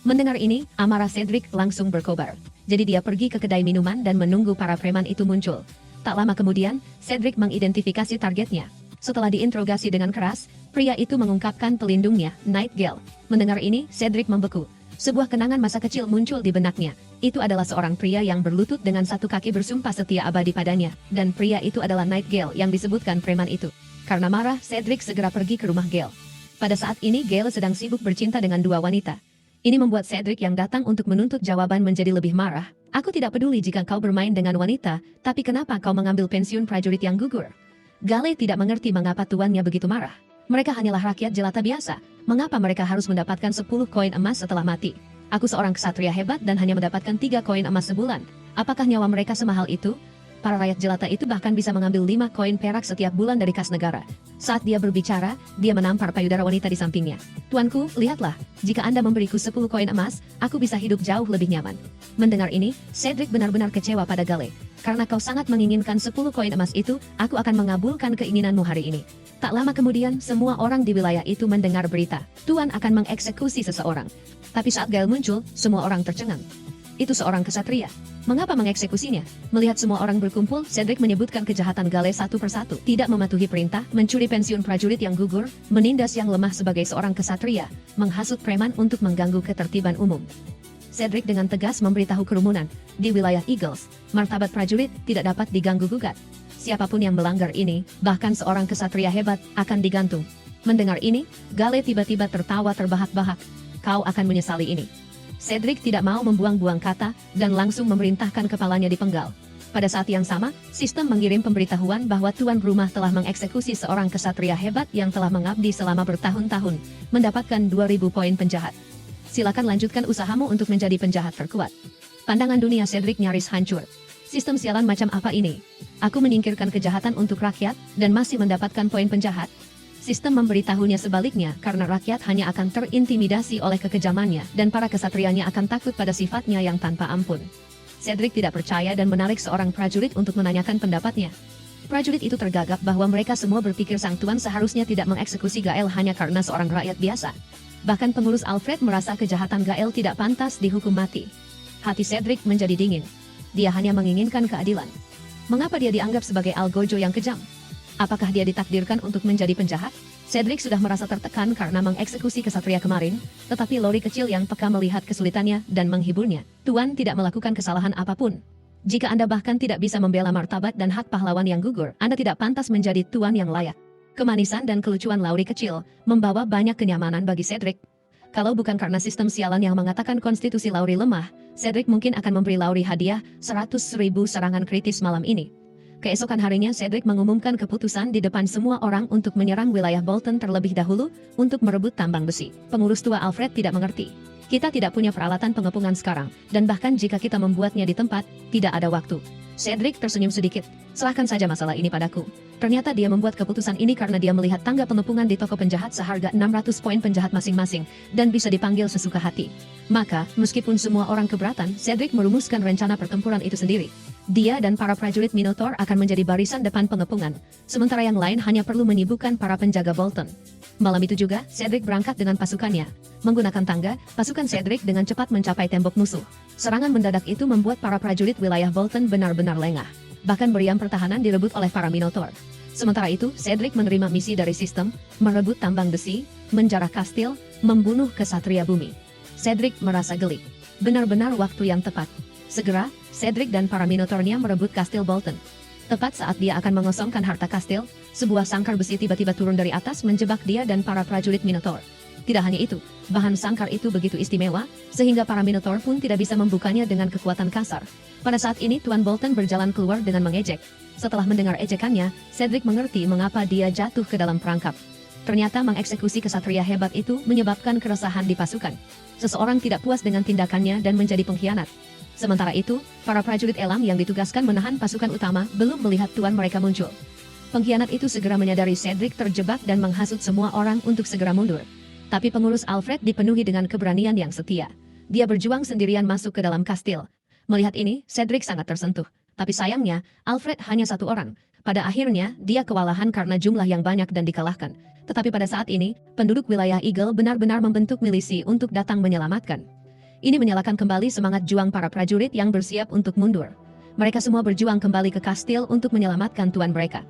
Mendengar ini, amarah Cedric langsung berkobar. Jadi dia pergi ke kedai minuman dan menunggu para preman itu muncul. Tak lama kemudian, Cedric mengidentifikasi targetnya. Setelah diinterogasi dengan keras, pria itu mengungkapkan pelindungnya, Nightgale. Mendengar ini, Cedric membeku. Sebuah kenangan masa kecil muncul di benaknya. Itu adalah seorang pria yang berlutut dengan satu kaki bersumpah setia abadi padanya, dan pria itu adalah Nightgale yang disebutkan preman itu. Karena marah, Cedric segera pergi ke rumah Gale. Pada saat ini Gale sedang sibuk bercinta dengan dua wanita. Ini membuat Cedric yang datang untuk menuntut jawaban menjadi lebih marah. Aku tidak peduli jika kau bermain dengan wanita, tapi kenapa kau mengambil pensiun prajurit yang gugur? Gale tidak mengerti mengapa tuannya begitu marah. Mereka hanyalah rakyat jelata biasa. Mengapa mereka harus mendapatkan 10 koin emas setelah mati? Aku seorang ksatria hebat dan hanya mendapatkan 3 koin emas sebulan. Apakah nyawa mereka semahal itu? Para rakyat jelata itu bahkan bisa mengambil 5 koin perak setiap bulan dari kas negara. Saat dia berbicara, dia menampar payudara wanita di sampingnya. Tuanku, lihatlah, jika Anda memberiku 10 koin emas, aku bisa hidup jauh lebih nyaman. Mendengar ini, Cedric benar-benar kecewa pada Gale. Karena kau sangat menginginkan 10 koin emas itu, aku akan mengabulkan keinginanmu hari ini. Tak lama kemudian, semua orang di wilayah itu mendengar berita. Tuan akan mengeksekusi seseorang. Tapi saat Gale muncul, semua orang tercengang. Itu seorang ksatria. Mengapa mengeksekusinya? Melihat semua orang berkumpul, Cedric menyebutkan kejahatan Gale satu persatu. Tidak mematuhi perintah, mencuri pensiun prajurit yang gugur, menindas yang lemah sebagai seorang ksatria, menghasut preman untuk mengganggu ketertiban umum. Cedric dengan tegas memberitahu kerumunan, di wilayah Eagles, martabat prajurit tidak dapat diganggu-gugat. Siapapun yang melanggar ini, bahkan seorang ksatria hebat, akan digantung. Mendengar ini, Gale tiba-tiba tertawa terbahak-bahak. Kau akan menyesali ini. Cedric tidak mau membuang-buang kata, dan langsung memerintahkan kepalanya dipenggal. Pada saat yang sama, sistem mengirim pemberitahuan bahwa tuan rumah telah mengeksekusi seorang ksatria hebat yang telah mengabdi selama bertahun-tahun, mendapatkan 2000 poin penjahat. Silakan lanjutkan usahamu untuk menjadi penjahat terkuat. Pandangan dunia Cedric nyaris hancur. Sistem sialan macam apa ini? Aku menyingkirkan kejahatan untuk rakyat, dan masih mendapatkan poin penjahat. Sistem memberitahunya sebaliknya karena rakyat hanya akan terintimidasi oleh kekejamannya dan para kesatrianya akan takut pada sifatnya yang tanpa ampun. Cedric tidak percaya dan menarik seorang prajurit untuk menanyakan pendapatnya. Prajurit itu tergagap bahwa mereka semua berpikir sang tuan seharusnya tidak mengeksekusi Gael hanya karena seorang rakyat biasa. Bahkan pengurus Alfred merasa kejahatan Gael tidak pantas dihukum mati. Hati Cedric menjadi dingin. Dia hanya menginginkan keadilan. Mengapa dia dianggap sebagai algojo yang kejam? Apakah dia ditakdirkan untuk menjadi penjahat? Cedric sudah merasa tertekan karena mengeksekusi kesatria kemarin, tetapi Lori kecil yang peka melihat kesulitannya dan menghiburnya. Tuan tidak melakukan kesalahan apapun. Jika Anda bahkan tidak bisa membela martabat dan hak pahlawan yang gugur, Anda tidak pantas menjadi tuan yang layak. Kemanisan dan kelucuan Lori kecil membawa banyak kenyamanan bagi Cedric. Kalau bukan karena sistem sialan yang mengatakan konstitusi Lori lemah, Cedric mungkin akan memberi Lori hadiah 100.000 serangan kritis malam ini. Keesokan harinya Cedric mengumumkan keputusan di depan semua orang untuk menyerang wilayah Bolton terlebih dahulu untuk merebut tambang besi. Pengurus tua Alfred tidak mengerti. Kita tidak punya peralatan pengepungan sekarang, dan bahkan jika kita membuatnya di tempat, tidak ada waktu. Cedric tersenyum sedikit. Serahkan saja masalah ini padaku. Ternyata dia membuat keputusan ini karena dia melihat tangga pengepungan di toko penjahat seharga 600 poin penjahat masing-masing, dan bisa dipanggil sesuka hati. Maka, meskipun semua orang keberatan, Cedric merumuskan rencana pertempuran itu sendiri. Dia dan para prajurit Minotaur akan menjadi barisan depan pengepungan, sementara yang lain hanya perlu menyibukkan para penjaga Bolton. Malam itu juga, Cedric berangkat dengan pasukannya. Menggunakan tangga, pasukan Cedric dengan cepat mencapai tembok musuh. Serangan mendadak itu membuat para prajurit wilayah Bolton benar-benar lengah. Bahkan meriam pertahanan direbut oleh para Minotaur. Sementara itu, Cedric menerima misi dari sistem, merebut tambang besi, menjarah kastil, membunuh kesatria bumi. Cedric merasa geli. Benar-benar waktu yang tepat. Segera, Cedric dan para Minotaurnya merebut kastil Bolton. Tepat saat dia akan mengosongkan harta kastil, sebuah sangkar besi tiba-tiba turun dari atas menjebak dia dan para prajurit Minotaur. Tidak hanya itu, bahan sangkar itu begitu istimewa, sehingga para Minotaur pun tidak bisa membukanya dengan kekuatan kasar. Pada saat ini Tuan Bolton berjalan keluar dengan mengejek. Setelah mendengar ejekannya, Cedric mengerti mengapa dia jatuh ke dalam perangkap. Ternyata mengeksekusi kesatria hebat itu menyebabkan keresahan di pasukan. Seseorang tidak puas dengan tindakannya dan menjadi pengkhianat. Sementara itu, para prajurit elang yang ditugaskan menahan pasukan utama belum melihat tuan mereka muncul. Pengkhianat itu segera menyadari Cedric terjebak dan menghasut semua orang untuk segera mundur. Tapi pengurus Alfred dipenuhi dengan keberanian yang setia. Dia berjuang sendirian masuk ke dalam kastil. Melihat ini, Cedric sangat tersentuh. Tapi sayangnya, Alfred hanya satu orang. Pada akhirnya, dia kewalahan karena jumlah yang banyak dan dikalahkan. Tetapi pada saat ini, penduduk wilayah Eagle benar-benar membentuk milisi untuk datang menyelamatkan. Ini menyalakan kembali semangat juang para prajurit yang bersiap untuk mundur. Mereka semua berjuang kembali ke kastil untuk menyelamatkan tuan mereka.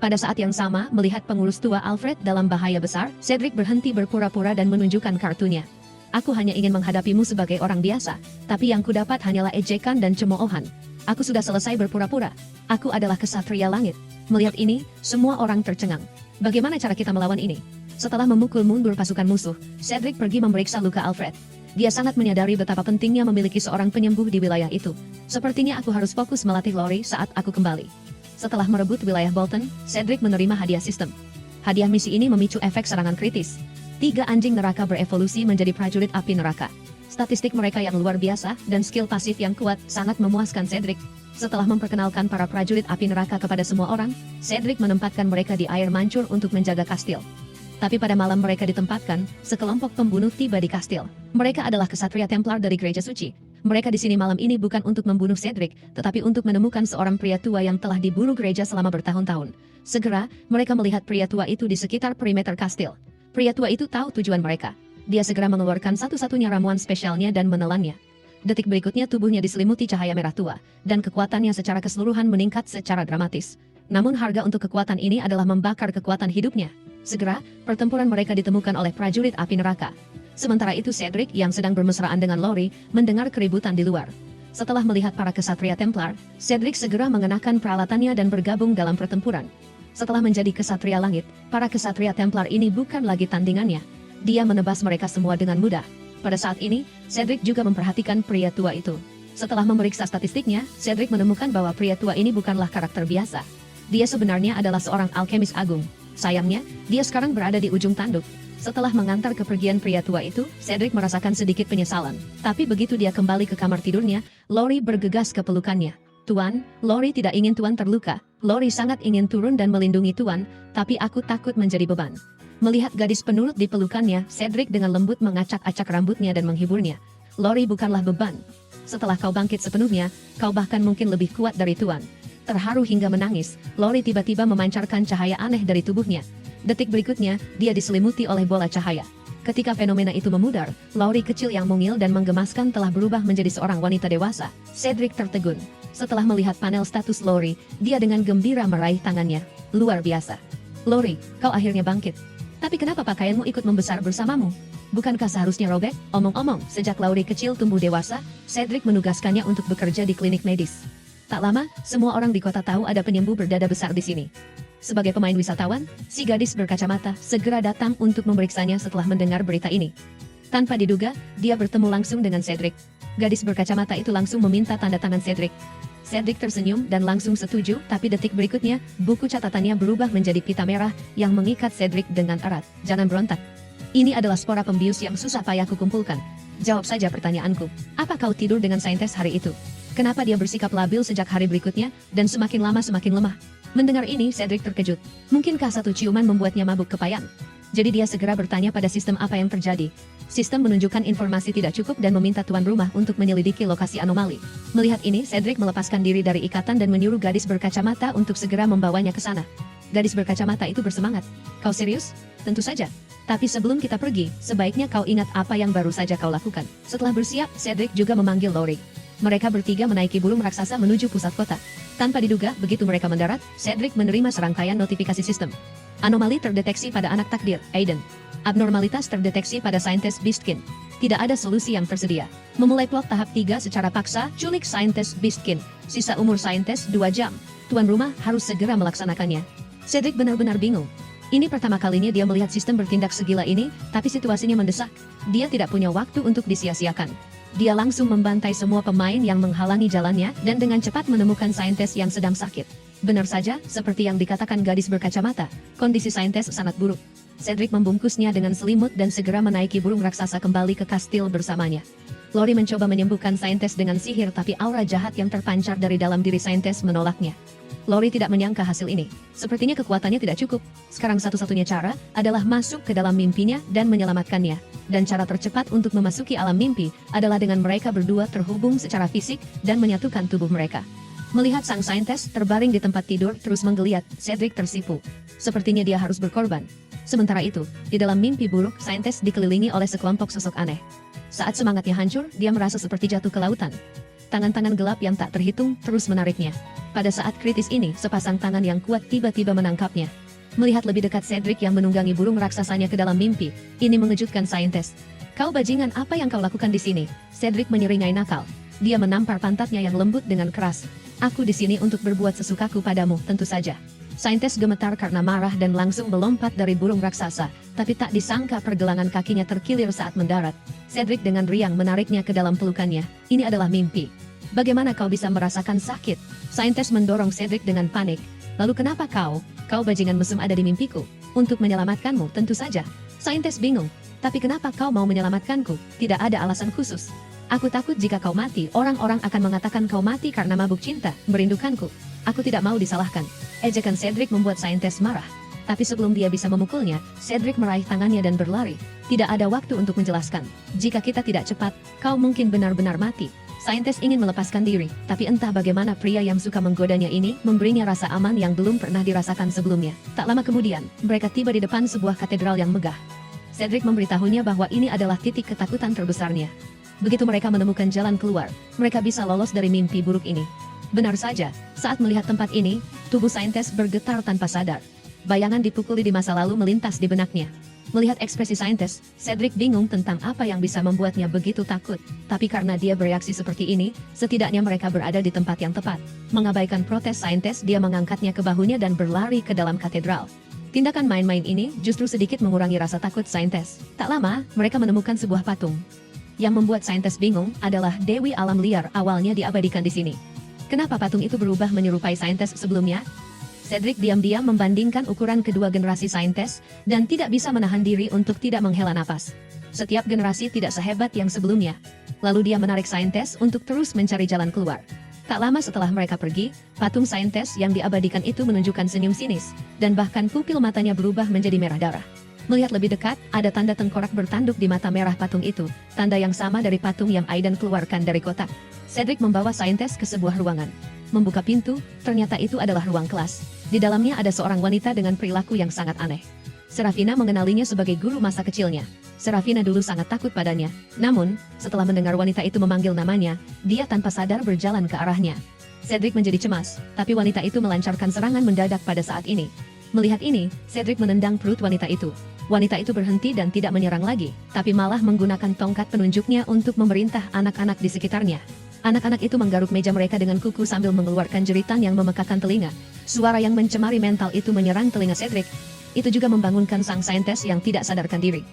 Pada saat yang sama, melihat pengurus tua Alfred dalam bahaya besar, Cedric berhenti berpura-pura dan menunjukkan kartunya. Aku hanya ingin menghadapimu sebagai orang biasa, tapi yang kudapat hanyalah ejekan dan cemoohan. Aku sudah selesai berpura-pura. Aku adalah kesatria langit. Melihat ini, semua orang tercengang. Bagaimana cara kita melawan ini? Setelah memukul mundur pasukan musuh, Cedric pergi memeriksa luka Alfred. Dia sangat menyadari betapa pentingnya memiliki seorang penyembuh di wilayah itu. Sepertinya aku harus fokus melatih Lori saat aku kembali. Setelah merebut wilayah Bolton, Cedric menerima hadiah sistem. Hadiah misi ini memicu efek serangan kritis. 3 anjing neraka berevolusi menjadi prajurit api neraka. Statistik mereka yang luar biasa dan skill pasif yang kuat sangat memuaskan Cedric. Setelah memperkenalkan para prajurit api neraka kepada semua orang, Cedric menempatkan mereka di air mancur untuk menjaga kastil. Tapi pada malam mereka ditempatkan, sekelompok pembunuh tiba di kastil. Mereka adalah kesatria Templar dari Gereja Suci. Mereka di sini malam ini bukan untuk membunuh Cedric, tetapi untuk menemukan seorang pria tua yang telah diburu gereja selama bertahun-tahun. Segera, mereka melihat pria tua itu di sekitar perimeter kastil. Pria tua itu tahu tujuan mereka. Dia segera mengeluarkan satu-satunya ramuan spesialnya dan menelannya. Detik berikutnya tubuhnya diselimuti cahaya merah tua, dan kekuatannya secara keseluruhan meningkat secara dramatis. Namun harga untuk kekuatan ini adalah membakar kekuatan hidupnya. Segera, pertempuran mereka ditemukan oleh prajurit api neraka. Sementara itu Cedric yang sedang bermesraan dengan Lori, mendengar keributan di luar. Setelah melihat para kesatria Templar, Cedric segera mengenakan peralatannya dan bergabung dalam pertempuran. Setelah menjadi kesatria langit, para kesatria Templar ini bukan lagi tandingannya. Dia menebas mereka semua dengan mudah. Pada saat ini, Cedric juga memperhatikan pria tua itu. Setelah memeriksa statistiknya, Cedric menemukan bahwa pria tua ini bukanlah karakter biasa. Dia sebenarnya adalah seorang alkemis agung. Sayangnya, dia sekarang berada di ujung tanduk. Setelah mengantar kepergian pria tua itu, Cedric merasakan sedikit penyesalan. Tapi begitu dia kembali ke kamar tidurnya, Lori bergegas ke pelukannya. Tuan, Lori tidak ingin Tuan terluka. Lori sangat ingin turun dan melindungi Tuan, tapi aku takut menjadi beban. Melihat gadis penurut di pelukannya, Cedric dengan lembut mengacak-acak rambutnya dan menghiburnya. Lori bukanlah beban. Setelah kau bangkit sepenuhnya, kau bahkan mungkin lebih kuat dari Tuan. Terharu hingga menangis, Lori tiba-tiba memancarkan cahaya aneh dari tubuhnya. Detik berikutnya, dia diselimuti oleh bola cahaya. Ketika fenomena itu memudar, Lori kecil yang mungil dan menggemaskan telah berubah menjadi seorang wanita dewasa. Cedric tertegun. Setelah melihat panel status Lori, dia dengan gembira meraih tangannya. Luar biasa. Lori, kau akhirnya bangkit. Tapi kenapa pakaianmu ikut membesar bersamamu? Bukankah seharusnya robek? Omong-omong, sejak Lori kecil tumbuh dewasa, Cedric menugaskannya untuk bekerja di klinik medis. Tak lama, semua orang di kota tahu ada penyembuh berdada besar di sini. Sebagai pemain wisatawan, si gadis berkacamata segera datang untuk memeriksanya setelah mendengar berita ini. Tanpa diduga, dia bertemu langsung dengan Cedric. Gadis berkacamata itu langsung meminta tanda tangan Cedric. Cedric tersenyum dan langsung setuju, tapi detik berikutnya, buku catatannya berubah menjadi pita merah yang mengikat Cedric dengan erat. Jangan berontak. Ini adalah spora pembius yang susah payah kukumpulkan. Jawab saja pertanyaanku. Apa kau tidur dengan saintes hari itu? Kenapa dia bersikap labil sejak hari berikutnya, dan semakin lama semakin lemah? Mendengar ini, Cedric terkejut. Mungkinkah satu ciuman membuatnya mabuk kepayang? Jadi dia segera bertanya pada sistem apa yang terjadi. Sistem menunjukkan informasi tidak cukup dan meminta tuan rumah untuk menyelidiki lokasi anomali. Melihat ini, Cedric melepaskan diri dari ikatan dan menyuruh gadis berkacamata untuk segera membawanya ke sana. Gadis berkacamata itu bersemangat. Kau serius? Tentu saja. Tapi sebelum kita pergi, sebaiknya kau ingat apa yang baru saja kau lakukan. Setelah bersiap, Cedric juga memanggil Lori. Mereka bertiga menaiki burung raksasa menuju pusat kota. Tanpa diduga, begitu mereka mendarat, Cedric menerima serangkaian notifikasi sistem. Anomali terdeteksi pada anak takdir, Aiden. Abnormalitas terdeteksi pada saintes Beastkin. Tidak ada solusi yang tersedia. Memulai plot tahap 3 secara paksa, culik saintes Beastkin. Sisa umur saintes 2 jam. Tuan rumah harus segera melaksanakannya. Cedric benar-benar bingung. Ini pertama kalinya dia melihat sistem bertindak segila ini, tapi situasinya mendesak. Dia tidak punya waktu untuk disia-siakan. Dia langsung membantai semua pemain yang menghalangi jalannya dan dengan cepat menemukan saintes yang sedang sakit. Benar saja, seperti yang dikatakan gadis berkacamata, kondisi saintes sangat buruk. Cedric membungkusnya dengan selimut dan segera menaiki burung raksasa kembali ke kastil bersamanya. Lori mencoba menyembuhkan saintes dengan sihir, tapi aura jahat yang terpancar dari dalam diri saintes menolaknya. Lori tidak menyangka hasil ini. Sepertinya kekuatannya tidak cukup. Sekarang satu-satunya cara adalah masuk ke dalam mimpinya dan menyelamatkannya. Dan cara tercepat untuk memasuki alam mimpi adalah dengan mereka berdua terhubung secara fisik dan menyatukan tubuh mereka. Melihat sang saintes terbaring di tempat tidur terus menggeliat, Cedric tersipu. Sepertinya dia harus berkorban. Sementara itu, di dalam mimpi buruk, saintes dikelilingi oleh sekelompok sosok aneh. Saat semangatnya hancur, dia merasa seperti jatuh ke lautan. Tangan-tangan gelap yang tak terhitung terus menariknya. Pada saat kritis ini, sepasang tangan yang kuat tiba-tiba menangkapnya. Melihat lebih dekat Cedric yang menunggangi burung raksasanya ke dalam mimpi, ini mengejutkan saintes. "Kau bajingan, apa yang kau lakukan di sini?" Cedric menyeringai nakal. Dia menampar pantatnya yang lembut dengan keras. "Aku di sini untuk berbuat sesukaku padamu, tentu saja." Saintes gemetar karena marah dan langsung melompat dari burung raksasa, tapi tak disangka pergelangan kakinya terkilir saat mendarat. Cedric dengan riang menariknya ke dalam pelukannya. "Ini adalah mimpi. Bagaimana kau bisa merasakan sakit?" Saintes mendorong Cedric dengan panik. "Lalu kenapa kau bajingan mesum ada di mimpiku? Untuk menyelamatkanmu, tentu saja." Saintes bingung. "Tapi kenapa kau mau menyelamatkanku? Tidak ada alasan khusus. Aku takut jika kau mati, orang-orang akan mengatakan kau mati karena mabuk cinta, merindukanku. Aku tidak mau disalahkan." Ejekan Cedric membuat saintes marah. Tapi sebelum dia bisa memukulnya, Cedric meraih tangannya dan berlari. "Tidak ada waktu untuk menjelaskan. Jika kita tidak cepat, kau mungkin benar-benar mati." Saintes ingin melepaskan diri, tapi entah bagaimana pria yang suka menggodanya ini memberinya rasa aman yang belum pernah dirasakan sebelumnya. Tak lama kemudian, mereka tiba di depan sebuah katedral yang megah. Cedric memberitahunya bahwa ini adalah titik ketakutan terbesarnya. Begitu mereka menemukan jalan keluar, mereka bisa lolos dari mimpi buruk ini. Benar saja, saat melihat tempat ini, tubuh saintes bergetar tanpa sadar. Bayangan dipukuli di masa lalu melintas di benaknya. Melihat ekspresi saintes, Cedric bingung tentang apa yang bisa membuatnya begitu takut. Tapi karena dia bereaksi seperti ini, setidaknya mereka berada di tempat yang tepat. Mengabaikan protes saintes, dia mengangkatnya ke bahunya dan berlari ke dalam katedral. Tindakan main-main ini justru sedikit mengurangi rasa takut saintes. Tak lama, mereka menemukan sebuah patung. Yang membuat saintes bingung adalah Dewi Alam Liar awalnya diabadikan di sini. Kenapa patung itu berubah menyerupai saintes sebelumnya? Cedric diam-diam membandingkan ukuran kedua generasi saintes, dan tidak bisa menahan diri untuk tidak menghela napas. Setiap generasi tidak sehebat yang sebelumnya. Lalu dia menarik saintes untuk terus mencari jalan keluar. Tak lama setelah mereka pergi, patung saintes yang diabadikan itu menunjukkan senyum sinis, dan bahkan pupil matanya berubah menjadi merah darah. Melihat lebih dekat, ada tanda tengkorak bertanduk di mata merah patung itu, tanda yang sama dari patung yang Aidan keluarkan dari kotak. Cedric membawa saintes ke sebuah ruangan. Membuka pintu, ternyata itu adalah ruang kelas. Di dalamnya ada seorang wanita dengan perilaku yang sangat aneh. Serafina mengenalinya sebagai guru masa kecilnya. Serafina dulu sangat takut padanya. Namun, setelah mendengar wanita itu memanggil namanya, dia tanpa sadar berjalan ke arahnya. Cedric menjadi cemas, tapi wanita itu melancarkan serangan mendadak pada saat ini. Melihat ini, Cedric menendang perut wanita itu. Wanita itu berhenti dan tidak menyerang lagi, tapi malah menggunakan tongkat penunjuknya untuk memerintah anak-anak di sekitarnya. Anak-anak itu menggaruk meja mereka dengan kuku sambil mengeluarkan jeritan yang memekakan telinga. Suara yang mencemari mental itu menyerang telinga Cedric. Itu juga membangunkan sang saintes yang tidak sadarkan diri.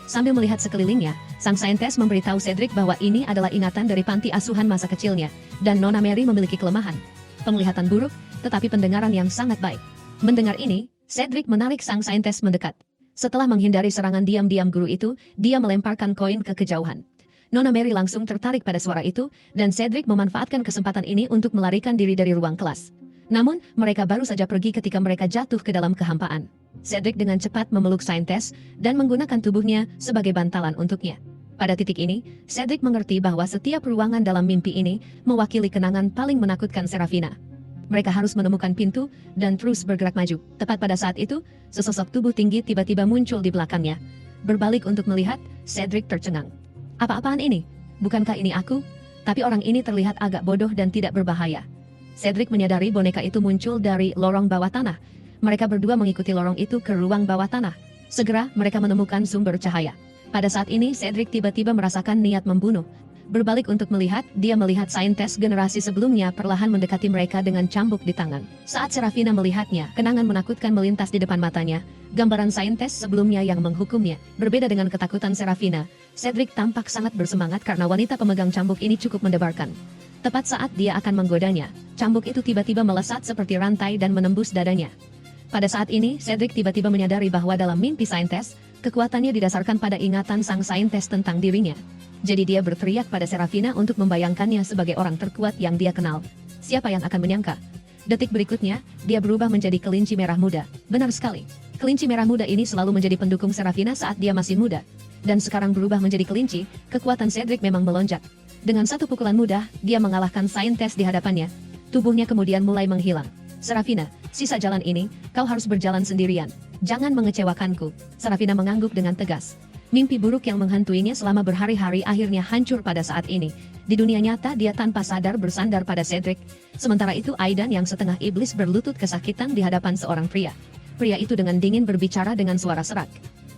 Sambil melihat sekelilingnya, sang saintes memberitahu Cedric bahwa ini adalah ingatan dari panti asuhan masa kecilnya, dan Nona Mary memiliki kelemahan. Penglihatan buruk, tetapi pendengaran yang sangat baik. Mendengar ini, Cedric menarik sang saintes mendekat. Setelah menghindari serangan diam-diam guru itu, dia melemparkan koin ke kejauhan. Nona Mary langsung tertarik pada suara itu, dan Cedric memanfaatkan kesempatan ini untuk melarikan diri dari ruang kelas. Namun, mereka baru saja pergi ketika mereka jatuh ke dalam kehampaan. Cedric dengan cepat memeluk saintes, dan menggunakan tubuhnya sebagai bantalan untuknya. Pada titik ini, Cedric mengerti bahwa setiap ruangan dalam mimpi ini mewakili kenangan paling menakutkan Serafina. Mereka harus menemukan pintu, dan terus bergerak maju. Tepat pada saat itu, sesosok tubuh tinggi tiba-tiba muncul di belakangnya. Berbalik untuk melihat, Cedric tercengang. Apa-apaan ini? Bukankah ini aku? Tapi orang ini terlihat agak bodoh dan tidak berbahaya. Cedric menyadari boneka itu muncul dari lorong bawah tanah. Mereka berdua mengikuti lorong itu ke ruang bawah tanah. Segera, mereka menemukan sumber cahaya. Pada saat ini, Cedric tiba-tiba merasakan niat membunuh. Berbalik untuk melihat, dia melihat saintes generasi sebelumnya perlahan mendekati mereka dengan cambuk di tangan. Saat Serafina melihatnya, kenangan menakutkan melintas di depan matanya. Gambaran saintes sebelumnya yang menghukumnya. Berbeda dengan ketakutan Serafina, Cedric tampak sangat bersemangat karena wanita pemegang cambuk ini cukup mendebarkan. Tepat saat dia akan menggodanya, cambuk itu tiba-tiba melesat seperti rantai dan menembus dadanya. Pada saat ini, Cedric tiba-tiba menyadari bahwa dalam mimpi saintes, kekuatannya didasarkan pada ingatan sang saintes tentang dirinya. Jadi dia berteriak pada Serafina untuk membayangkannya sebagai orang terkuat yang dia kenal. Siapa yang akan menyangka? Detik berikutnya, dia berubah menjadi kelinci merah muda. Benar sekali. Kelinci merah muda ini selalu menjadi pendukung Serafina saat dia masih muda. Dan sekarang berubah menjadi kelinci, kekuatan Cedric memang melonjak. Dengan satu pukulan mudah, dia mengalahkan saintes di hadapannya. Tubuhnya kemudian mulai menghilang. Serafina, sisa jalan ini, kau harus berjalan sendirian. Jangan mengecewakanku. Serafina mengangguk dengan tegas. Mimpi buruk yang menghantuinya selama berhari-hari akhirnya hancur pada saat ini. Di dunia nyata dia tanpa sadar bersandar pada Cedric. Sementara itu Aidan yang setengah iblis berlutut kesakitan di hadapan seorang pria. Pria itu dengan dingin berbicara dengan suara serak.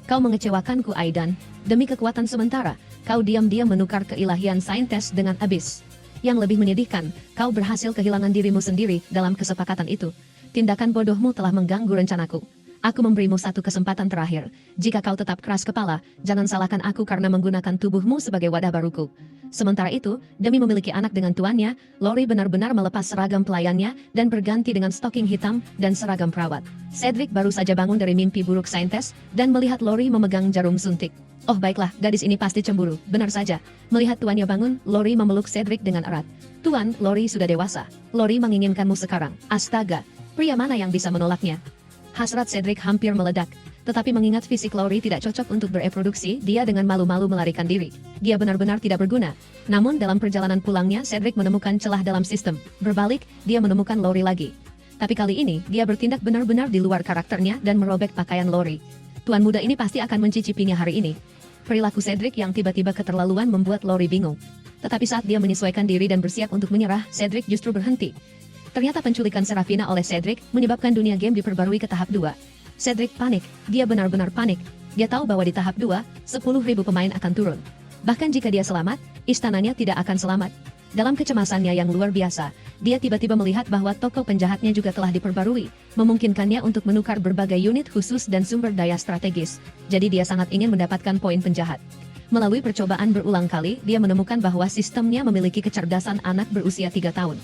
Kau mengecewakanku Aidan. Demi kekuatan sementara, kau diam-diam menukar keilahian saintes dengan abis. Yang lebih menyedihkan, kau berhasil kehilangan dirimu sendiri dalam kesepakatan itu. Tindakan bodohmu telah mengganggu rencanaku. Aku memberimu satu kesempatan terakhir. Jika kau tetap keras kepala, jangan salahkan aku karena menggunakan tubuhmu sebagai wadah baruku. Sementara itu, demi memiliki anak dengan tuannya, Lori benar-benar melepas seragam pelayannya dan berganti dengan stocking hitam dan seragam perawat. Cedric baru saja bangun dari mimpi buruk saintes dan melihat Lori memegang jarum suntik. Oh baiklah, gadis ini pasti cemburu. Benar saja. Melihat tuannya bangun, Lori memeluk Cedric dengan erat. Tuan, Lori sudah dewasa. Lori menginginkanmu sekarang. Astaga, pria mana yang bisa menolaknya? Hasrat Cedric hampir meledak, tetapi mengingat fisik Lori tidak cocok untuk bereproduksi, dia dengan malu-malu melarikan diri. Dia benar-benar tidak berguna. Namun dalam perjalanan pulangnya, Cedric menemukan celah dalam sistem. Berbalik, dia menemukan Lori lagi. Tapi kali ini, dia bertindak benar-benar di luar karakternya dan merobek pakaian Lori. Tuan muda ini pasti akan mencicipinya hari ini. Perilaku Cedric yang tiba-tiba keterlaluan membuat Lori bingung. Tetapi saat dia menyesuaikan diri dan bersiap untuk menyerah, Cedric justru berhenti. Ternyata penculikan Serafina oleh Cedric menyebabkan dunia game diperbarui ke tahap 2. Cedric panik, dia benar-benar panik. Dia tahu bahwa di tahap 2, 10.000 pemain akan turun. Bahkan jika dia selamat, istananya tidak akan selamat. Dalam kecemasannya yang luar biasa, dia tiba-tiba melihat bahwa toko penjahatnya juga telah diperbarui, memungkinkannya untuk menukar berbagai unit khusus dan sumber daya strategis. Jadi dia sangat ingin mendapatkan poin penjahat. Melalui percobaan berulang kali, dia menemukan bahwa sistemnya memiliki kecerdasan anak berusia 3 tahun.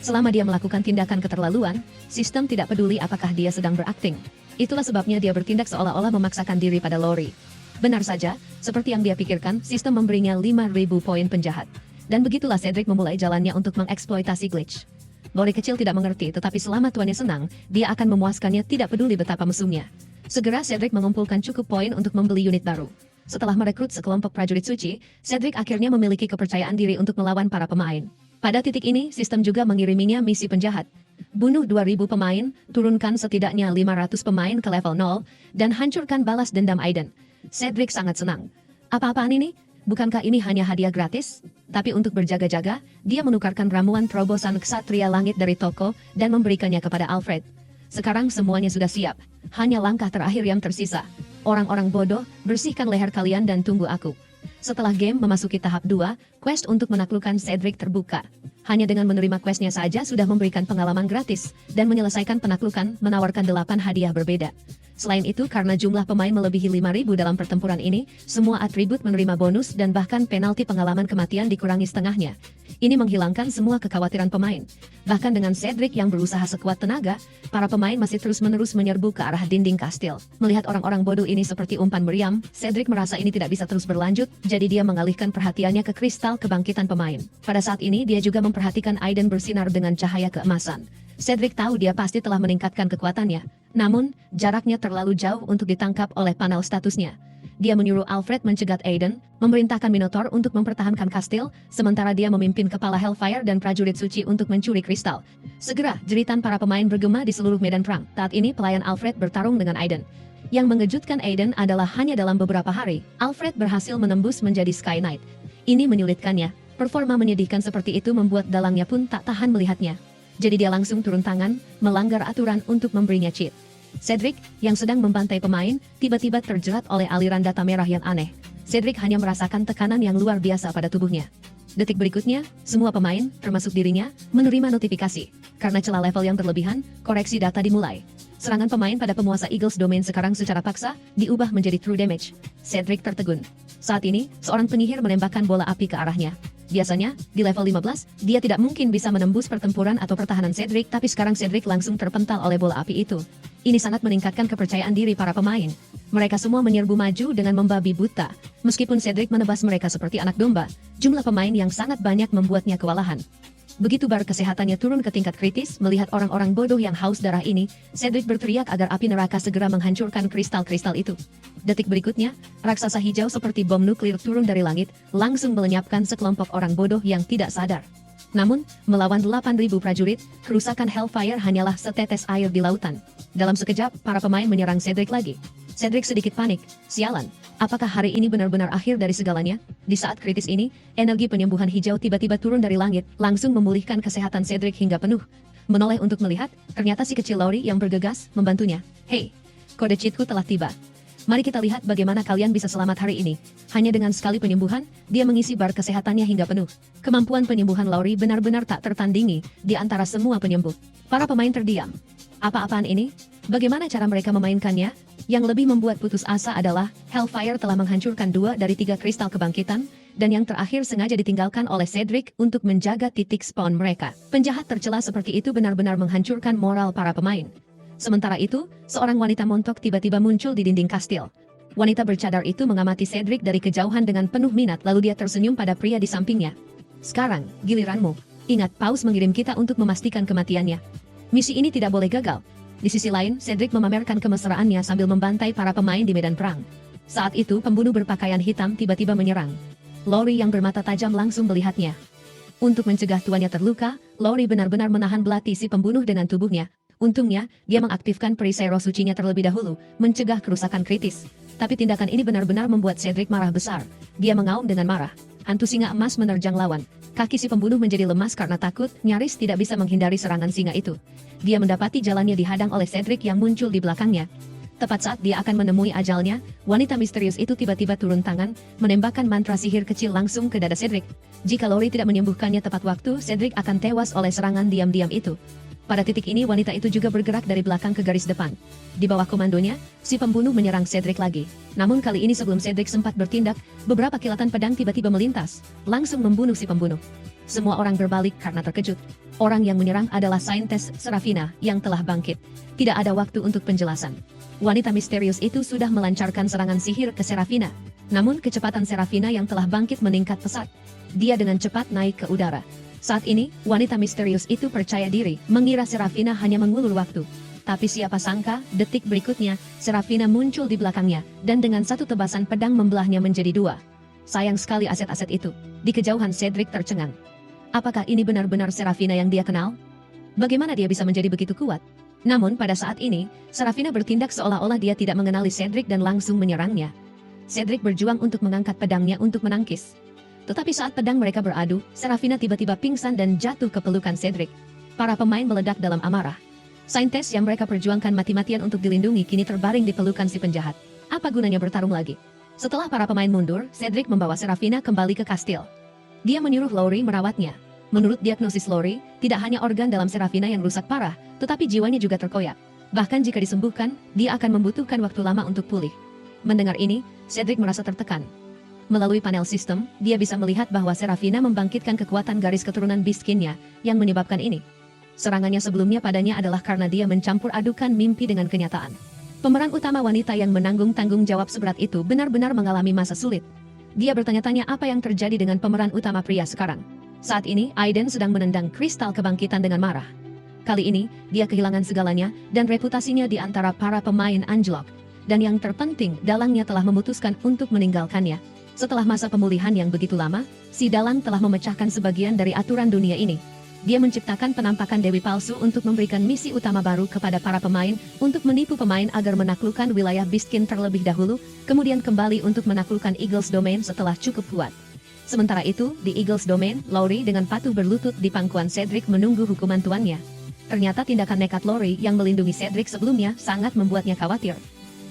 Selama dia melakukan tindakan keterlaluan, sistem tidak peduli apakah dia sedang berakting. Itulah sebabnya dia bertindak seolah-olah memaksakan diri pada Lori. Benar saja, seperti yang dia pikirkan, sistem memberinya 5.000 poin penjahat. Dan begitulah Cedric memulai jalannya untuk mengeksploitasi glitch. Lori kecil tidak mengerti, tetapi selama tuannya senang, dia akan memuaskannya tidak peduli betapa mesumnya. Segera Cedric mengumpulkan cukup poin untuk membeli unit baru. Setelah merekrut sekelompok prajurit suci, Cedric akhirnya memiliki kepercayaan diri untuk melawan para pemain. Pada titik ini, sistem juga mengiriminya misi penjahat. Bunuh 2.000 pemain, turunkan setidaknya 500 pemain ke level 0, dan hancurkan balas dendam Aidan. Cedric sangat senang. Apa-apaan ini? Bukankah ini hanya hadiah gratis? Tapi untuk berjaga-jaga, dia menukarkan ramuan terobosan Ksatria Langit dari toko dan memberikannya kepada Alfred. Sekarang semuanya sudah siap. Hanya langkah terakhir yang tersisa. Orang-orang bodoh, bersihkan leher kalian dan tunggu aku. Setelah game memasuki tahap 2, quest untuk menaklukkan Cedric terbuka. Hanya dengan menerima questnya saja sudah memberikan pengalaman gratis, dan menyelesaikan penaklukan menawarkan 8 hadiah berbeda. Selain itu, karena jumlah pemain melebihi 5.000 dalam pertempuran ini, semua atribut menerima bonus dan bahkan penalti pengalaman kematian dikurangi setengahnya. Ini menghilangkan semua kekhawatiran pemain. Bahkan dengan Cedric yang berusaha sekuat tenaga, para pemain masih terus-menerus menyerbu ke arah dinding kastil. Melihat orang-orang bodoh ini seperti umpan meriam, Cedric merasa ini tidak bisa terus berlanjut, jadi dia mengalihkan perhatiannya ke kristal kebangkitan pemain. Pada saat ini dia juga memperhatikan Aidan bersinar dengan cahaya keemasan. Cedric tahu dia pasti telah meningkatkan kekuatannya. Namun, jaraknya terlalu jauh untuk ditangkap oleh panel statusnya. Dia menyuruh Alfred mencegat Aidan, memerintahkan Minotaur untuk mempertahankan kastil, sementara dia memimpin kepala Hellfire dan prajurit suci untuk mencuri kristal. Segera, jeritan para pemain bergema di seluruh medan perang. Saat ini pelayan Alfred bertarung dengan Aidan. Yang mengejutkan Aidan adalah hanya dalam beberapa hari, Alfred berhasil menembus menjadi Sky Knight. Ini menyulitkannya. Performa menyedihkan seperti itu membuat dalangnya pun tak tahan melihatnya. Jadi dia langsung turun tangan, melanggar aturan untuk memberinya cheat. Cedric, yang sedang membantai pemain, tiba-tiba terjerat oleh aliran data merah yang aneh. Cedric hanya merasakan tekanan yang luar biasa pada tubuhnya. Detik berikutnya, semua pemain, termasuk dirinya, menerima notifikasi. Karena celah level yang berlebihan, koreksi data dimulai. Serangan pemain pada penguasa Eagles Domain sekarang secara paksa, diubah menjadi true damage. Cedric tertegun. Saat ini, seorang penyihir menembakkan bola api ke arahnya. Biasanya, di level 15, dia tidak mungkin bisa menembus pertempuran atau pertahanan Cedric, tapi sekarang Cedric langsung terpental oleh bola api itu. Ini sangat meningkatkan kepercayaan diri para pemain. Mereka semua menyerbu maju dengan membabi buta. Meskipun Cedric menebas mereka seperti anak domba, jumlah pemain yang sangat banyak membuatnya kewalahan. Begitu bar kesehatannya turun ke tingkat kritis, melihat orang-orang bodoh yang haus darah ini, Cedric berteriak agar api neraka segera menghancurkan kristal-kristal itu. Detik berikutnya, raksasa hijau seperti bom nuklir turun dari langit, langsung melenyapkan sekelompok orang bodoh yang tidak sadar. Namun, melawan 8.000 prajurit, kerusakan Hellfire hanyalah setetes air di lautan. Dalam sekejap, para pemain menyerang Cedric lagi. Cedric sedikit panik. Sialan, apakah hari ini benar-benar akhir dari segalanya? Di saat kritis ini, energi penyembuhan hijau tiba-tiba turun dari langit, langsung memulihkan kesehatan Cedric hingga penuh. Menoleh untuk melihat, ternyata si kecil Laurie yang bergegas membantunya. Hei, kode cheatku telah tiba. Mari kita lihat bagaimana kalian bisa selamat hari ini. Hanya dengan sekali penyembuhan, dia mengisi bar kesehatannya hingga penuh. Kemampuan penyembuhan Laurie benar-benar tak tertandingi di antara semua penyembuh. Para pemain terdiam. Apa-apaan ini? Bagaimana cara mereka memainkannya? Yang lebih membuat putus asa adalah, Hellfire telah menghancurkan 2 dari 3 kristal kebangkitan, dan yang terakhir sengaja ditinggalkan oleh Cedric untuk menjaga titik spawn mereka. Penjahat tercela seperti itu benar-benar menghancurkan moral para pemain. Sementara itu, seorang wanita montok tiba-tiba muncul di dinding kastil. Wanita bercadar itu mengamati Cedric dari kejauhan dengan penuh minat, lalu dia tersenyum pada pria di sampingnya. Sekarang, giliranmu. Ingat, Paus mengirim kita untuk memastikan kematiannya. Misi ini tidak boleh gagal. Di sisi lain, Cedric memamerkan kemesraannya sambil membantai para pemain di medan perang. Saat itu, pembunuh berpakaian hitam tiba-tiba menyerang. Laurie yang bermata tajam langsung melihatnya. Untuk mencegah tuannya terluka, Laurie benar-benar menahan belati si pembunuh dengan tubuhnya. Untungnya, dia mengaktifkan perisai roh sucinya terlebih dahulu, mencegah kerusakan kritis. Tapi tindakan ini benar-benar membuat Cedric marah besar. Dia mengaum dengan marah. Hantu singa emas menerjang lawan. Kaki si pembunuh menjadi lemas karena takut, nyaris tidak bisa menghindari serangan singa itu. Dia mendapati jalannya dihadang oleh Cedric yang muncul di belakangnya. Tepat saat dia akan menemui ajalnya, wanita misterius itu tiba-tiba turun tangan, menembakkan mantra sihir kecil langsung ke dada Cedric. Jika Laurie tidak menyembuhkannya tepat waktu, Cedric akan tewas oleh serangan diam-diam itu. Pada titik ini wanita itu juga bergerak dari belakang ke garis depan. Di bawah komandonya, si pembunuh menyerang Cedric lagi. Namun kali ini sebelum Cedric sempat bertindak, beberapa kilatan pedang tiba-tiba melintas, langsung membunuh si pembunuh. Semua orang berbalik karena terkejut. Orang yang menyerang adalah Saintess Serafina yang telah bangkit. Tidak ada waktu untuk penjelasan. Wanita misterius itu sudah melancarkan serangan sihir ke Serafina. Namun kecepatan Serafina yang telah bangkit meningkat pesat. Dia dengan cepat naik ke udara. Saat ini, wanita misterius itu percaya diri, mengira Serafina hanya mengulur waktu. Tapi siapa sangka, detik berikutnya, Serafina muncul di belakangnya, dan dengan satu tebasan pedang membelahnya menjadi 2. Sayang sekali aset-aset itu. Di kejauhan Cedric tercengang. Apakah ini benar-benar Serafina yang dia kenal? Bagaimana dia bisa menjadi begitu kuat? Namun pada saat ini, Serafina bertindak seolah-olah dia tidak mengenali Cedric dan langsung menyerangnya. Cedric berjuang untuk mengangkat pedangnya untuk menangkis. Tetapi saat pedang mereka beradu, Serafina tiba-tiba pingsan dan jatuh ke pelukan Cedric. Para pemain meledak dalam amarah. Saintess yang mereka perjuangkan mati-matian untuk dilindungi kini terbaring di pelukan si penjahat. Apa gunanya bertarung lagi? Setelah para pemain mundur, Cedric membawa Serafina kembali ke kastil. Dia menyuruh Laurie merawatnya. Menurut diagnosis Laurie, tidak hanya organ dalam Serafina yang rusak parah, tetapi jiwanya juga terkoyak. Bahkan jika disembuhkan, dia akan membutuhkan waktu lama untuk pulih. Mendengar ini, Cedric merasa tertekan. Melalui panel sistem, dia bisa melihat bahwa Serafina membangkitkan kekuatan garis keturunan Biskinnya yang menyebabkan ini. Serangannya sebelumnya padanya adalah karena dia mencampur adukan mimpi dengan kenyataan. Pemeran utama wanita yang menanggung tanggung jawab seberat itu benar-benar mengalami masa sulit. Dia bertanya-tanya apa yang terjadi dengan pemeran utama pria sekarang. Saat ini, Aiden sedang menendang kristal kebangkitan dengan marah. Kali ini, dia kehilangan segalanya dan reputasinya di antara para pemain anjlok. Dan yang terpenting, dalangnya telah memutuskan untuk meninggalkannya. Setelah masa pemulihan yang begitu lama, si dalang telah memecahkan sebagian dari aturan dunia ini. Dia menciptakan penampakan dewi palsu untuk memberikan misi utama baru kepada para pemain untuk menipu pemain agar menaklukkan wilayah Biskin terlebih dahulu, kemudian kembali untuk menaklukkan Eagles Domain setelah cukup kuat. Sementara itu, di Eagles Domain, Laurie dengan patuh berlutut di pangkuan Cedric menunggu hukuman tuannya. Ternyata tindakan nekat Laurie yang melindungi Cedric sebelumnya sangat membuatnya khawatir.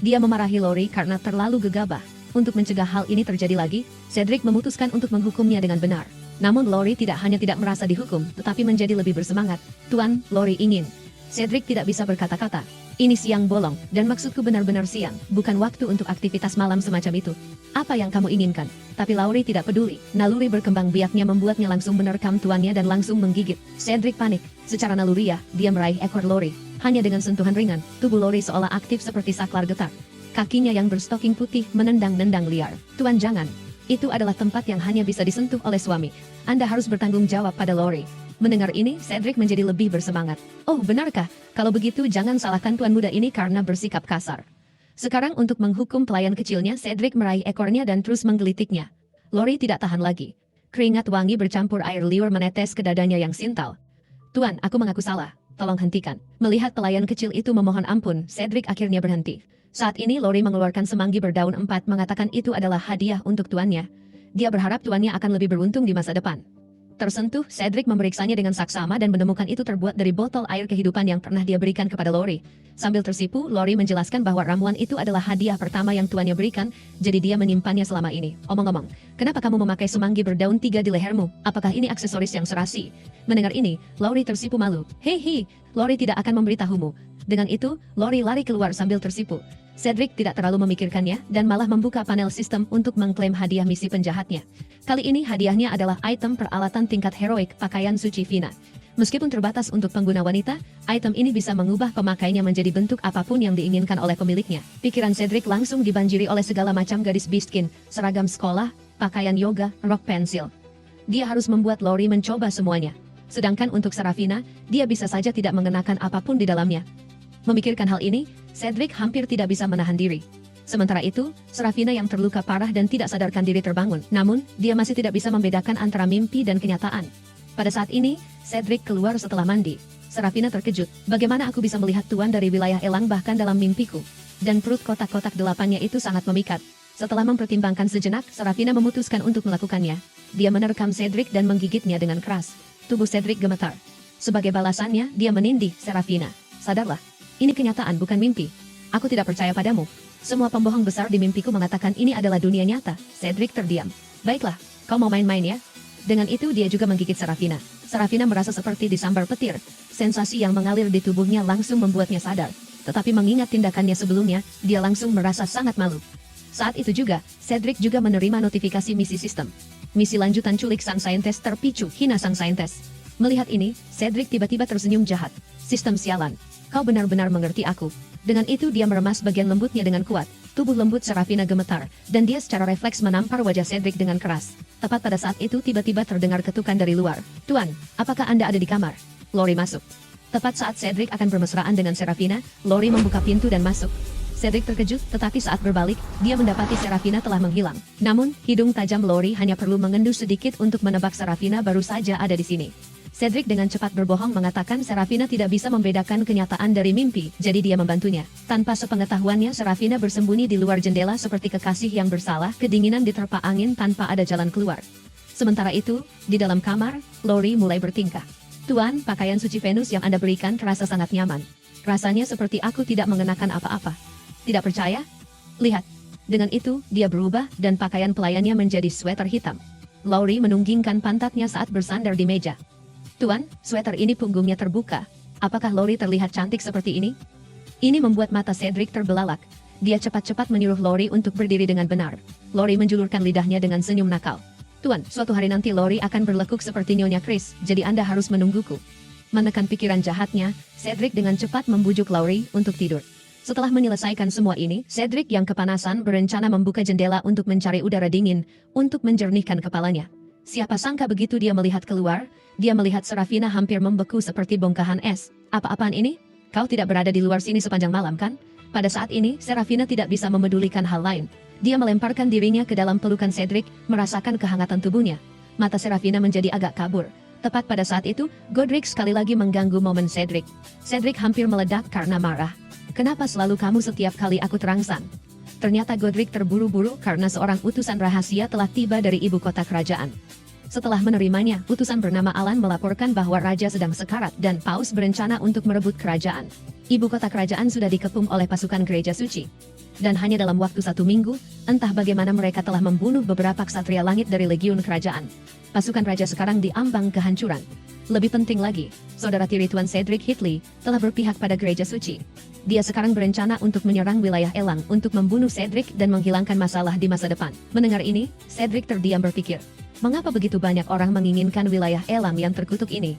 Dia memarahi Laurie karena terlalu gegabah. Untuk mencegah hal ini terjadi lagi, Cedric memutuskan untuk menghukumnya dengan benar. Namun Laurie tidak hanya tidak merasa dihukum, tetapi menjadi lebih bersemangat. Tuan, Laurie ingin. Cedric tidak bisa berkata-kata. Ini siang bolong, dan maksudku benar-benar siang, bukan waktu untuk aktivitas malam semacam itu. Apa yang kamu inginkan? Tapi Laurie tidak peduli. Naluri berkembang biaknya membuatnya langsung menerkam tuannya dan langsung menggigit. Cedric panik. Secara naluriah, dia meraih ekor Laurie. Hanya dengan sentuhan ringan, tubuh Lori seolah aktif seperti saklar getar. Kakinya yang berstoking putih menendang-nendang liar. Tuan jangan. Itu adalah tempat yang hanya bisa disentuh oleh suami. Anda harus bertanggung jawab pada Lori. Mendengar ini, Cedric menjadi lebih bersemangat. Oh, benarkah? Kalau begitu jangan salahkan tuan muda ini karena bersikap kasar. Sekarang untuk menghukum pelayan kecilnya, Cedric meraih ekornya dan terus menggelitiknya. Lori tidak tahan lagi. Keringat wangi bercampur air liur menetes ke dadanya yang sintal. Tuan, aku mengaku salah. Tolong hentikan. Melihat pelayan kecil itu memohon ampun, Cedric akhirnya berhenti. Saat ini Lori mengeluarkan semanggi berdaun 4 mengatakan itu adalah hadiah untuk tuannya. Dia berharap tuannya akan lebih beruntung di masa depan. Tersentuh, Cedric memeriksanya dengan saksama dan menemukan itu terbuat dari botol air kehidupan yang pernah dia berikan kepada Lori. Sambil tersipu, Lori menjelaskan bahwa ramuan itu adalah hadiah pertama yang tuannya berikan, jadi dia menyimpannya selama ini. Omong-omong, kenapa kamu memakai semanggi berdaun 3 di lehermu? Apakah ini aksesoris yang serasi? Mendengar ini, Lori tersipu malu. Hei, Lori tidak akan memberitahumu. Dengan itu, Lori lari keluar sambil tersipu. Cedric tidak terlalu memikirkannya dan malah membuka panel sistem untuk mengklaim hadiah misi penjahatnya. Kali ini hadiahnya adalah item peralatan tingkat heroik pakaian suci Vina. Meskipun terbatas untuk pengguna wanita, item ini bisa mengubah pemakainya menjadi bentuk apapun yang diinginkan oleh pemiliknya. Pikiran Cedric langsung dibanjiri oleh segala macam gadis Beastkin, seragam sekolah, pakaian yoga, rok pensil. Dia harus membuat Lori mencoba semuanya. Sedangkan untuk Serafina, dia bisa saja tidak mengenakan apapun di dalamnya. Memikirkan hal ini, Cedric hampir tidak bisa menahan diri. Sementara itu, Serafina yang terluka parah dan tidak sadarkan diri terbangun. Namun, dia masih tidak bisa membedakan antara mimpi dan kenyataan. Pada saat ini, Cedric keluar setelah mandi. Serafina terkejut. Bagaimana aku bisa melihat tuan dari wilayah Elang bahkan dalam mimpiku? Dan perut kotak-kotak 8-nya itu sangat memikat. Setelah mempertimbangkan sejenak, Serafina memutuskan untuk melakukannya. Dia menerkam Cedric dan menggigitnya dengan keras. Tubuh Cedric gemetar. Sebagai balasannya, dia menindih Serafina. Sadarlah. Ini kenyataan bukan mimpi. Aku tidak percaya padamu. Semua pembohong besar di mimpiku mengatakan ini adalah dunia nyata. Cedric terdiam. Baiklah, kau mau main-main ya? Dengan itu dia juga menggigit Serafina. Serafina merasa seperti disambar petir. Sensasi yang mengalir di tubuhnya langsung membuatnya sadar. Tetapi mengingat tindakannya sebelumnya, dia langsung merasa sangat malu. Saat itu juga, Cedric juga menerima notifikasi misi sistem. Misi lanjutan culik sang saintes terpicu hina sang saintes. Melihat ini, Cedric tiba-tiba tersenyum jahat. Sistem sialan. Kau benar-benar mengerti aku. Dengan itu dia meremas bagian lembutnya dengan kuat. Tubuh lembut Serafina gemetar, dan dia secara refleks menampar wajah Cedric dengan keras. Tepat pada saat itu tiba-tiba terdengar ketukan dari luar. Tuan, apakah Anda ada di kamar? Lori masuk. Tepat saat Cedric akan bermesraan dengan Serafina, Lori membuka pintu dan masuk. Cedric terkejut, tetapi saat berbalik, dia mendapati Serafina telah menghilang. Namun, hidung tajam Lori hanya perlu mengendus sedikit untuk menebak Serafina baru saja ada di sini. Cedric dengan cepat berbohong mengatakan Serafina tidak bisa membedakan kenyataan dari mimpi, jadi dia membantunya. Tanpa sepengetahuannya, Serafina bersembunyi di luar jendela seperti kekasih yang bersalah, kedinginan diterpa angin tanpa ada jalan keluar. Sementara itu, di dalam kamar, Lori mulai bertingkah. Tuan, pakaian suci Venus yang Anda berikan terasa sangat nyaman. Rasanya seperti aku tidak mengenakan apa-apa. Tidak percaya? Lihat. Dengan itu, dia berubah dan pakaian pelayannya menjadi sweater hitam. Lori menunggingkan pantatnya saat bersandar di meja. Tuan, sweater ini punggungnya terbuka. Apakah Lori terlihat cantik seperti ini? Ini membuat mata Cedric terbelalak. Dia cepat-cepat menyuruh Lori untuk berdiri dengan benar. Lori menjulurkan lidahnya dengan senyum nakal. Tuan, suatu hari nanti Lori akan berlekuk seperti Nyonya Chris, jadi Anda harus menungguku. Menekan pikiran jahatnya, Cedric dengan cepat membujuk Lori untuk tidur. Setelah menyelesaikan semua ini, Cedric yang kepanasan berencana membuka jendela untuk mencari udara dingin, untuk menjernihkan kepalanya. Siapa sangka begitu dia melihat keluar, dia melihat Serafina hampir membeku seperti bongkahan es. Apa-apaan ini? Kau tidak berada di luar sini sepanjang malam kan? Pada saat ini, Serafina tidak bisa memedulikan hal lain. Dia melemparkan dirinya ke dalam pelukan Cedric, merasakan kehangatan tubuhnya. Mata Serafina menjadi agak kabur. Tepat pada saat itu, Godric sekali lagi mengganggu momen Cedric. Cedric hampir meledak karena marah. Kenapa selalu kamu setiap kali aku terangsang? Ternyata Godric terburu-buru karena seorang utusan rahasia telah tiba dari ibu kota kerajaan. Setelah menerimanya, utusan bernama Alan melaporkan bahwa raja sedang sekarat dan Paus berencana untuk merebut kerajaan. Ibu kota kerajaan sudah dikepung oleh pasukan gereja suci. Dan hanya dalam waktu 1 minggu, entah bagaimana mereka telah membunuh beberapa ksatria langit dari legiun kerajaan. Pasukan raja sekarang diambang kehancuran. Lebih penting lagi, saudara tiri Tuan Cedric Hitley telah berpihak pada gereja suci. Dia sekarang berencana untuk menyerang wilayah Elang untuk membunuh Cedric dan menghilangkan masalah di masa depan. Mendengar ini, Cedric terdiam berpikir. Mengapa begitu banyak orang menginginkan wilayah Elang yang terkutuk ini?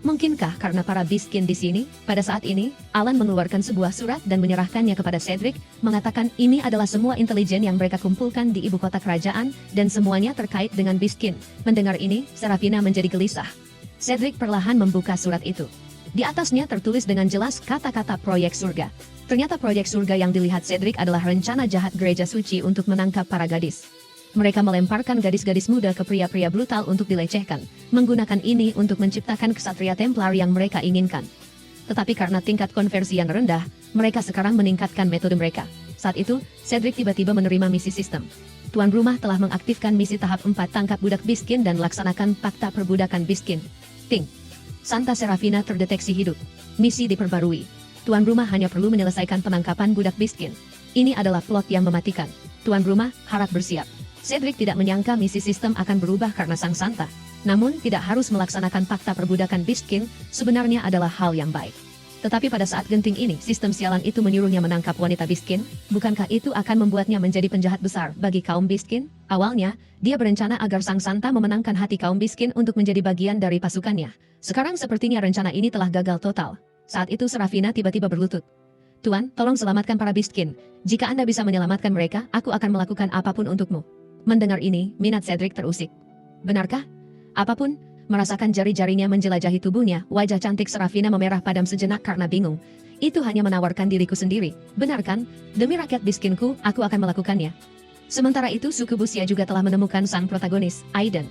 Mungkinkah karena para Biskin di sini? Pada saat ini, Alan mengeluarkan sebuah surat dan menyerahkannya kepada Cedric, mengatakan ini adalah semua intelijen yang mereka kumpulkan di ibu kota kerajaan, dan semuanya terkait dengan Biskin. Mendengar ini, Serafina menjadi gelisah. Cedric perlahan membuka surat itu. Di atasnya tertulis dengan jelas kata-kata proyek surga. Ternyata proyek surga yang dilihat Cedric adalah rencana jahat gereja suci untuk menangkap para gadis. Mereka melemparkan gadis-gadis muda ke pria-pria brutal untuk dilecehkan, menggunakan ini untuk menciptakan kesatria Templar yang mereka inginkan. Tetapi karena tingkat konversi yang rendah, mereka sekarang meningkatkan metode mereka. Saat itu, Cedric tiba-tiba menerima misi sistem. Tuan rumah telah mengaktifkan misi tahap 4 tangkap budak Biskin dan laksanakan fakta perbudakan Biskin. Ting. Santa Serafina terdeteksi hidup. Misi diperbarui. Tuan rumah hanya perlu menyelesaikan penangkapan budak Biskin. Ini adalah plot yang mematikan. Tuan rumah harap bersiap. Cedric tidak menyangka misi sistem akan berubah karena sang Santa. Namun, tidak harus melaksanakan fakta perbudakan Biskin, sebenarnya adalah hal yang baik. Tetapi pada saat genting ini, sistem sialan itu menyuruhnya menangkap wanita Biskin, bukankah itu akan membuatnya menjadi penjahat besar bagi kaum Biskin? Awalnya, dia berencana agar sang Santa memenangkan hati kaum Biskin untuk menjadi bagian dari pasukannya. Sekarang sepertinya rencana ini telah gagal total. Saat itu Serafina tiba-tiba berlutut. Tuan, tolong selamatkan para Biskin. Jika Anda bisa menyelamatkan mereka, aku akan melakukan apapun untukmu. Mendengar ini, minat Cedric terusik. Benarkah? Apapun, merasakan jari-jarinya menjelajahi tubuhnya, wajah cantik Serafina memerah padam sejenak karena bingung. Itu hanya menawarkan diriku sendiri, benar kan? Demi rakyat Biskinku, aku akan melakukannya. Sementara itu suku Busia juga telah menemukan sang protagonis, Aiden.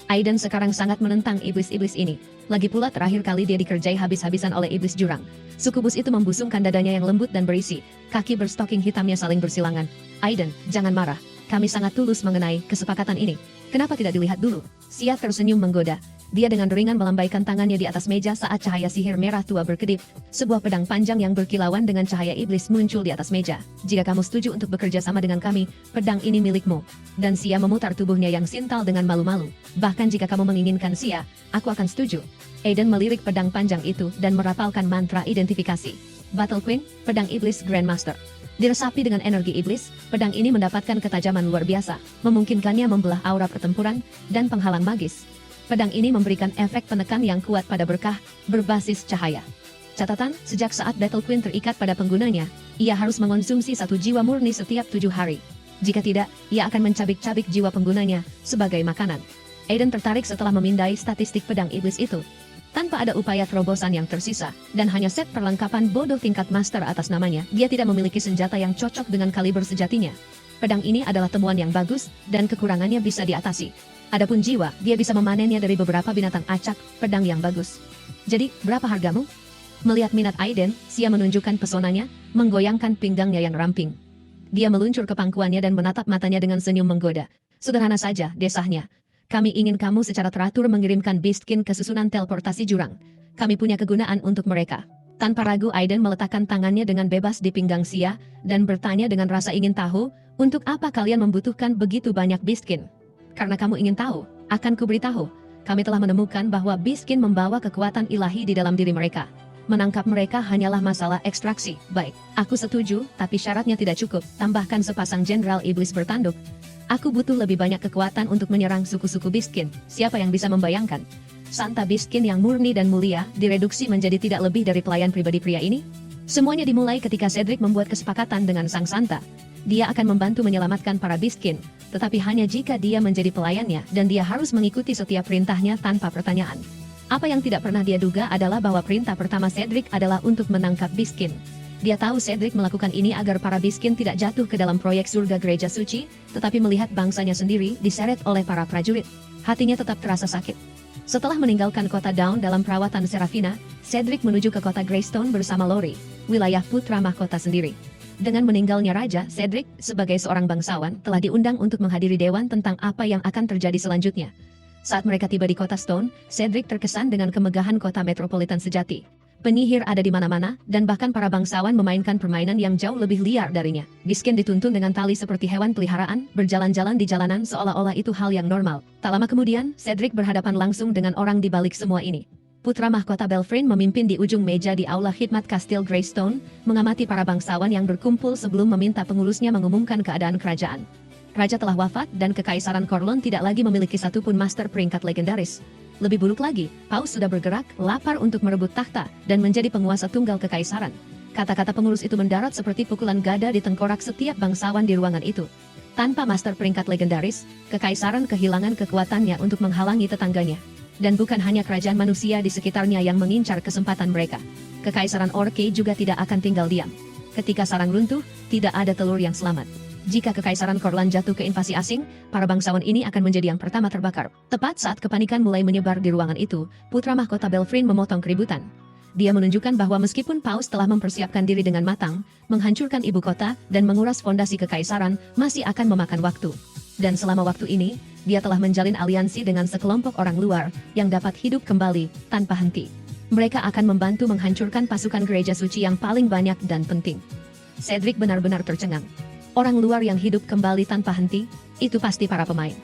Aiden sekarang sangat menentang iblis-iblis ini. Lagi pula terakhir kali dia dikerjai habis-habisan oleh iblis jurang. Suku Bus itu membusungkan dadanya yang lembut dan berisi, kaki berstoking hitamnya saling bersilangan. Aiden, jangan marah. Kami sangat tulus mengenai kesepakatan ini. Kenapa tidak dilihat dulu? Sia tersenyum menggoda. Dia dengan ringan melambaikan tangannya di atas meja saat cahaya sihir merah tua berkedip. Sebuah pedang panjang yang berkilauan dengan cahaya iblis muncul di atas meja. Jika kamu setuju untuk bekerja sama dengan kami, pedang ini milikmu. Dan Sia memutar tubuhnya yang sintal dengan malu-malu. Bahkan jika kamu menginginkan Sia, aku akan setuju. Aiden melirik pedang panjang itu dan merapalkan mantra identifikasi. Battle Queen, pedang iblis Grandmaster. Diresapi dengan energi iblis, pedang ini mendapatkan ketajaman luar biasa, memungkinkannya membelah aura pertempuran dan penghalang magis. Pedang ini memberikan efek penekan yang kuat pada berkah, berbasis cahaya. Catatan, sejak saat Battle Queen terikat pada penggunanya, ia harus mengonsumsi 1 jiwa murni setiap 7 hari. Jika tidak, ia akan mencabik-cabik jiwa penggunanya sebagai makanan. Aiden tertarik setelah memindai statistik pedang iblis itu. Tanpa ada upaya terobosan yang tersisa, dan hanya set perlengkapan bodoh tingkat master atas namanya, dia tidak memiliki senjata yang cocok dengan kaliber sejatinya. Pedang ini adalah temuan yang bagus, dan kekurangannya bisa diatasi. Adapun jiwa, dia bisa memanennya dari beberapa binatang acak, pedang yang bagus. Jadi, berapa hargamu? Melihat minat Aiden, Sia menunjukkan pesonanya, menggoyangkan pinggangnya yang ramping. Dia meluncur ke pangkuannya dan menatap matanya dengan senyum menggoda. Sederhana saja, desahnya. Kami ingin kamu secara teratur mengirimkan Biskin ke susunan teleportasi jurang. Kami punya kegunaan untuk mereka. Tanpa ragu Aiden meletakkan tangannya dengan bebas di pinggang Sia, dan bertanya dengan rasa ingin tahu, untuk apa kalian membutuhkan begitu banyak Biskin? Karena kamu ingin tahu, akan kuberitahu. Kami telah menemukan bahwa Biskin membawa kekuatan ilahi di dalam diri mereka. Menangkap mereka hanyalah masalah ekstraksi. Baik, aku setuju, tapi syaratnya tidak cukup. Tambahkan sepasang jenderal iblis bertanduk. Aku butuh lebih banyak kekuatan untuk menyerang suku-suku Biskin. Siapa yang bisa membayangkan? Santa Biskin yang murni dan mulia, direduksi menjadi tidak lebih dari pelayan pribadi pria ini? Semuanya dimulai ketika Cedric membuat kesepakatan dengan sang Santa. Dia akan membantu menyelamatkan para Biskin, tetapi hanya jika dia menjadi pelayannya dan dia harus mengikuti setiap perintahnya tanpa pertanyaan. Apa yang tidak pernah dia duga adalah bahwa perintah pertama Cedric adalah untuk menangkap Biskin. Dia tahu Cedric melakukan ini agar para Biskin tidak jatuh ke dalam proyek surga gereja suci, tetapi melihat bangsanya sendiri diseret oleh para prajurit. Hatinya tetap terasa sakit. Setelah meninggalkan kota Dawn dalam perawatan Serafina, Cedric menuju ke kota Greystone bersama Lori, wilayah putra mahkota sendiri. Dengan meninggalnya Raja, Cedric, sebagai seorang bangsawan, telah diundang untuk menghadiri dewan tentang apa yang akan terjadi selanjutnya. Saat mereka tiba di kota Stone, Cedric terkesan dengan kemegahan kota metropolitan sejati. Penyihir ada di mana-mana, dan bahkan para bangsawan memainkan permainan yang jauh lebih liar darinya. Biskin dituntun dengan tali seperti hewan peliharaan, berjalan-jalan di jalanan seolah-olah itu hal yang normal. Tak lama kemudian, Cedric berhadapan langsung dengan orang di balik semua ini. Putra mahkota Belfryn memimpin di ujung meja di aula khidmat Kastil Greystone, mengamati para bangsawan yang berkumpul sebelum meminta pengulusnya mengumumkan keadaan kerajaan. Raja telah wafat dan Kekaisaran Korlon tidak lagi memiliki satupun master peringkat legendaris. Lebih buruk lagi, Paus sudah bergerak, lapar untuk merebut takhta, dan menjadi penguasa tunggal kekaisaran. Kata-kata pengurus itu mendarat seperti pukulan gada di tengkorak setiap bangsawan di ruangan itu. Tanpa master peringkat legendaris, kekaisaran kehilangan kekuatannya untuk menghalangi tetangganya. Dan bukan hanya kerajaan manusia di sekitarnya yang mengincar kesempatan mereka. Kekaisaran Orke juga tidak akan tinggal diam. Ketika sarang runtuh, tidak ada telur yang selamat. Jika kekaisaran Korlan jatuh ke invasi asing, para bangsawan ini akan menjadi yang pertama terbakar. Tepat saat kepanikan mulai menyebar di ruangan itu, putra mahkota Belfrin memotong keributan. Dia menunjukkan bahwa meskipun Paus telah mempersiapkan diri dengan matang, menghancurkan ibu kota, dan menguras fondasi kekaisaran, masih akan memakan waktu. Dan selama waktu ini, dia telah menjalin aliansi dengan sekelompok orang luar, yang dapat hidup kembali, tanpa henti. Mereka akan membantu menghancurkan pasukan gereja suci yang paling banyak dan penting. Cedric benar-benar tercengang. Orang luar yang hidup kembali tanpa henti, itu pasti para pemain.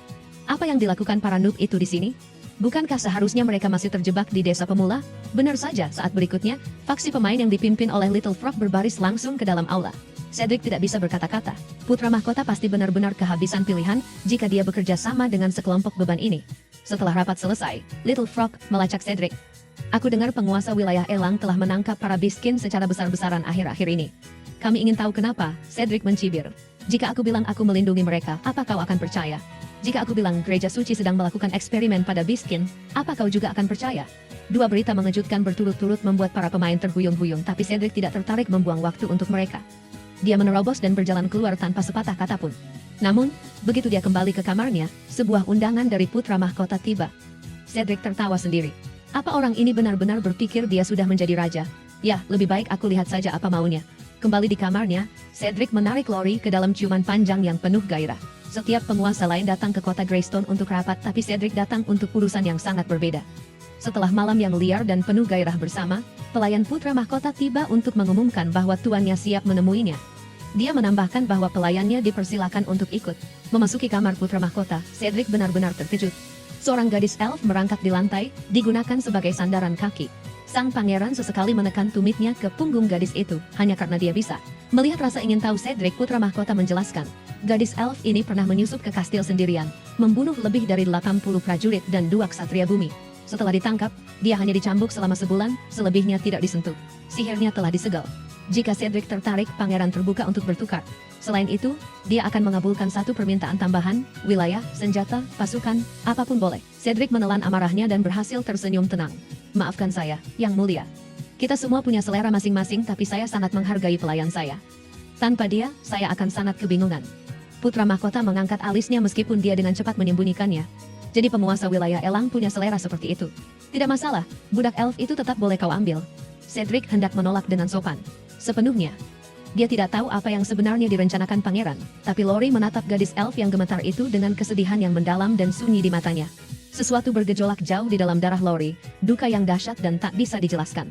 Apa yang dilakukan para noob itu di sini? Bukankah seharusnya mereka masih terjebak di desa pemula? Benar saja, saat berikutnya, faksi pemain yang dipimpin oleh Little Frog berbaris langsung ke dalam aula. Cedric tidak bisa berkata-kata. Putra mahkota pasti benar-benar kehabisan pilihan jika dia bekerja sama dengan sekelompok beban ini. Setelah rapat selesai, Little Frog melacak Cedric. Aku dengar penguasa wilayah Elang telah menangkap para biskin secara besar-besaran akhir-akhir ini. Kami ingin tahu kenapa, Cedric mencibir. Jika aku bilang aku melindungi mereka, apa kau akan percaya? Jika aku bilang gereja suci sedang melakukan eksperimen pada biskin, apa kau juga akan percaya? Dua berita mengejutkan berturut-turut membuat para pemain terhuyung-huyung, tapi Cedric tidak tertarik membuang waktu untuk mereka. Dia menerobos dan berjalan keluar tanpa sepatah kata pun. Namun, begitu dia kembali ke kamarnya, sebuah undangan dari putra mahkota tiba. Cedric tertawa sendiri. Apa orang ini benar-benar berpikir dia sudah menjadi raja? Ya, lebih baik aku lihat saja apa maunya. Kembali di kamarnya, Cedric menarik Lori ke dalam ciuman panjang yang penuh gairah. Setiap penguasa lain datang ke kota Greystone untuk rapat, tapi Cedric datang untuk urusan yang sangat berbeda. Setelah malam yang liar dan penuh gairah bersama, pelayan putra mahkota tiba untuk mengumumkan bahwa tuannya siap menemuinya. Dia menambahkan bahwa pelayannya dipersilakan untuk ikut. Memasuki kamar putra mahkota, Cedric benar-benar terkejut. Seorang gadis elf merangkak di lantai, digunakan sebagai sandaran kaki. Sang pangeran sesekali menekan tumitnya ke punggung gadis itu, hanya karena dia bisa. Melihat rasa ingin tahu Cedric, putra mahkota menjelaskan. Gadis elf ini pernah menyusup ke kastil sendirian, membunuh lebih dari 80 prajurit dan 2 ksatria bumi. Setelah ditangkap, dia hanya dicambuk selama sebulan, selebihnya tidak disentuh. Sihirnya telah disegel. Jika Cedric tertarik, pangeran terbuka untuk bertukar. Selain itu, dia akan mengabulkan satu permintaan tambahan, wilayah, senjata, pasukan, apapun boleh. Cedric menelan amarahnya dan berhasil tersenyum tenang. Maafkan saya, Yang Mulia. Kita semua punya selera masing-masing, tapi saya sangat menghargai pelayan saya. Tanpa dia, saya akan sangat kebingungan. Putra mahkota mengangkat alisnya meskipun dia dengan cepat menyembunyikannya. Jadi penguasa wilayah Elang punya selera seperti itu. Tidak masalah, budak elf itu tetap boleh kau ambil. Cedric hendak menolak dengan sopan. Sepenuhnya. Dia tidak tahu apa yang sebenarnya direncanakan pangeran, tapi Lori menatap gadis elf yang gemetar itu dengan kesedihan yang mendalam dan sunyi di matanya. Sesuatu bergejolak jauh di dalam darah Lori, duka yang dahsyat dan tak bisa dijelaskan.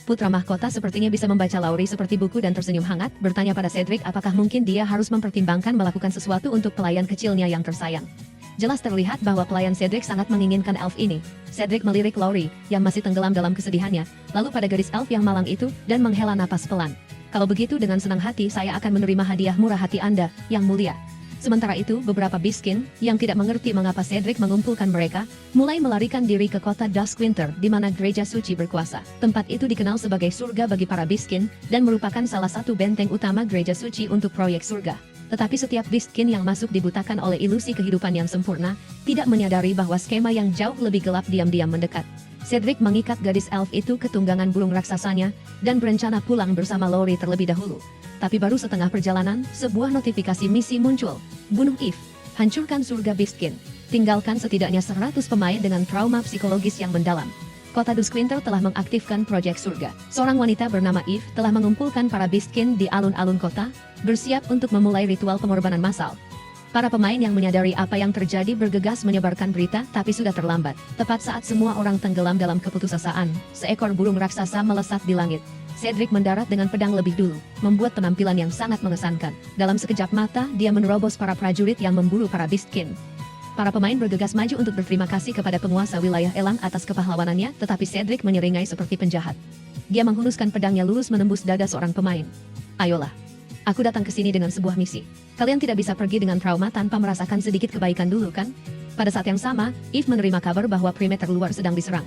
Putra mahkota sepertinya bisa membaca Lori seperti buku dan tersenyum hangat, bertanya pada Cedric apakah mungkin dia harus mempertimbangkan melakukan sesuatu untuk pelayan kecilnya yang tersayang. Jelas terlihat bahwa pelayan Cedric sangat menginginkan elf ini. Cedric melirik Lori, yang masih tenggelam dalam kesedihannya, lalu pada gadis elf yang malang itu, dan menghela napas pelan. Kalau begitu dengan senang hati saya akan menerima hadiah murah hati Anda, Yang Mulia. Sementara itu, beberapa biskin, yang tidak mengerti mengapa Cedric mengumpulkan mereka, mulai melarikan diri ke kota Duskwinter di mana gereja suci berkuasa. Tempat itu dikenal sebagai surga bagi para biskin, dan merupakan salah satu benteng utama gereja suci untuk proyek surga. Tetapi setiap biskin yang masuk dibutakan oleh ilusi kehidupan yang sempurna, tidak menyadari bahwa skema yang jauh lebih gelap diam-diam mendekat. Cedric mengikat gadis elf itu ke tunggangan burung raksasanya, dan berencana pulang bersama Lori terlebih dahulu. Tapi baru setengah perjalanan, sebuah notifikasi misi muncul. Bunuh Eve, hancurkan surga biskin, tinggalkan setidaknya 100 pemain dengan trauma psikologis yang mendalam. Kota Duskwinter telah mengaktifkan proyek surga. Seorang wanita bernama Eve telah mengumpulkan para biskin di alun-alun kota, bersiap untuk memulai ritual pengorbanan massal. Para pemain yang menyadari apa yang terjadi bergegas menyebarkan berita, tapi sudah terlambat. Tepat saat semua orang tenggelam dalam keputusasaan, seekor burung raksasa melesat di langit. Cedric mendarat dengan pedang lebih dulu, membuat penampilan yang sangat mengesankan. Dalam sekejap mata, dia menerobos para prajurit yang memburu para biskin. Para pemain bergegas maju untuk berterima kasih kepada penguasa wilayah Elang atas kepahlawanannya, tetapi Cedric menyeringai seperti penjahat. Dia menghunuskan pedangnya lurus menembus dada seorang pemain. Ayolah. Aku datang ke sini dengan sebuah misi. Kalian tidak bisa pergi dengan trauma tanpa merasakan sedikit kebaikan dulu, kan? Pada saat yang sama, Eve menerima kabar bahwa perimeter luar sedang diserang.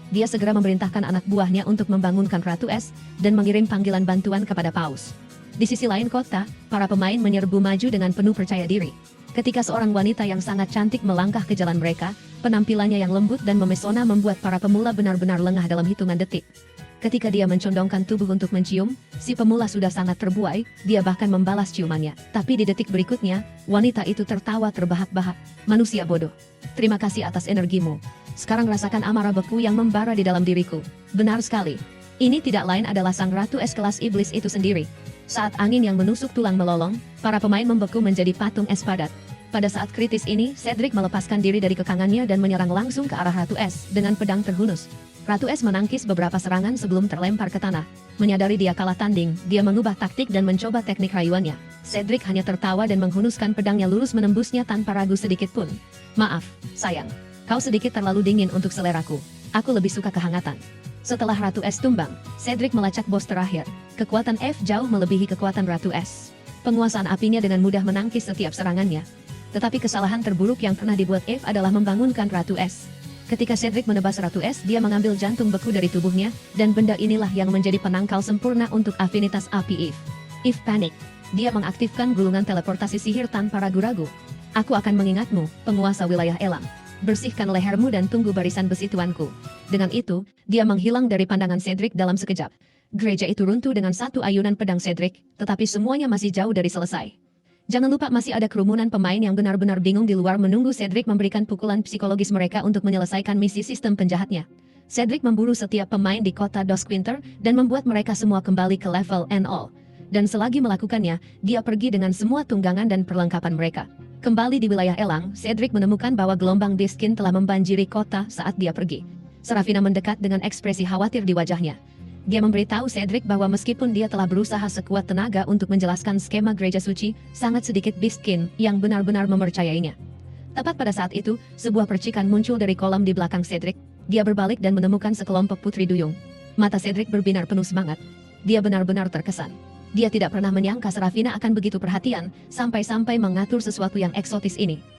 Dia segera memerintahkan anak buahnya untuk membangunkan Ratu Es dan mengirim panggilan bantuan kepada Paus. Di sisi lain kota, para pemain menyerbu maju dengan penuh percaya diri. Ketika seorang wanita yang sangat cantik melangkah ke jalan mereka, penampilannya yang lembut dan memesona membuat para pemula benar-benar lengah dalam hitungan detik. Ketika dia mencondongkan tubuh untuk mencium, si pemula sudah sangat terbuai, dia bahkan membalas ciumannya. Tapi di detik berikutnya, wanita itu tertawa terbahak-bahak. Manusia bodoh. Terima kasih atas energimu. Sekarang rasakan amarah beku yang membara di dalam diriku. Benar sekali. Ini tidak lain adalah sang Ratu Es kelas iblis itu sendiri. Saat angin yang menusuk tulang melolong, para pemain membeku menjadi patung es padat. Pada saat kritis ini, Cedric melepaskan diri dari kekangannya dan menyerang langsung ke arah Ratu Es dengan pedang terhunus. Ratu Es menangkis beberapa serangan sebelum terlempar ke tanah. Menyadari dia kalah tanding, dia mengubah taktik dan mencoba teknik rayuannya. Cedric hanya tertawa dan menghunuskan pedangnya lurus menembusnya tanpa ragu sedikit pun. Maaf, sayang. Kau sedikit terlalu dingin untuk seleraku. Aku lebih suka kehangatan. Setelah Ratu Es tumbang, Cedric melacak bos terakhir. Kekuatan Eve jauh melebihi kekuatan Ratu Es. Penguasaan apinya dengan mudah menangkis setiap serangannya. Tetapi kesalahan terburuk yang pernah dibuat Eve adalah membangunkan Ratu Es. Ketika Cedric menebas Ratu Es, dia mengambil jantung beku dari tubuhnya, dan benda inilah yang menjadi penangkal sempurna untuk afinitas api Eve. Eve panik. Dia mengaktifkan gulungan teleportasi sihir tanpa ragu-ragu. Aku akan mengingatmu, penguasa wilayah Elam. Bersihkan lehermu dan tunggu barisan besi tuanku. Dengan itu, dia menghilang dari pandangan Cedric dalam sekejap. Gereja itu runtuh dengan satu ayunan pedang Cedric, tetapi semuanya masih jauh dari selesai. Jangan lupa masih ada kerumunan pemain yang benar-benar bingung di luar menunggu Cedric memberikan pukulan psikologis mereka untuk menyelesaikan misi sistem penjahatnya. Cedric memburu setiap pemain di kota Dosquinter dan membuat mereka semua kembali ke level NO. Dan selagi melakukannya, dia pergi dengan semua tunggangan dan perlengkapan mereka. Kembali di wilayah Elang, Cedric menemukan bahwa gelombang Biskin telah membanjiri kota saat dia pergi. Serafina mendekat dengan ekspresi khawatir di wajahnya. Dia memberitahu Cedric bahwa meskipun dia telah berusaha sekuat tenaga untuk menjelaskan skema gereja suci, sangat sedikit Biskin yang benar-benar mempercayainya. Tepat pada saat itu, sebuah percikan muncul dari kolam di belakang Cedric. Dia berbalik dan menemukan sekelompok putri duyung. Mata Cedric berbinar penuh semangat. Dia benar-benar terkesan. Dia tidak pernah menyangka Serafina akan begitu perhatian, sampai-sampai mengatur sesuatu yang eksotis ini.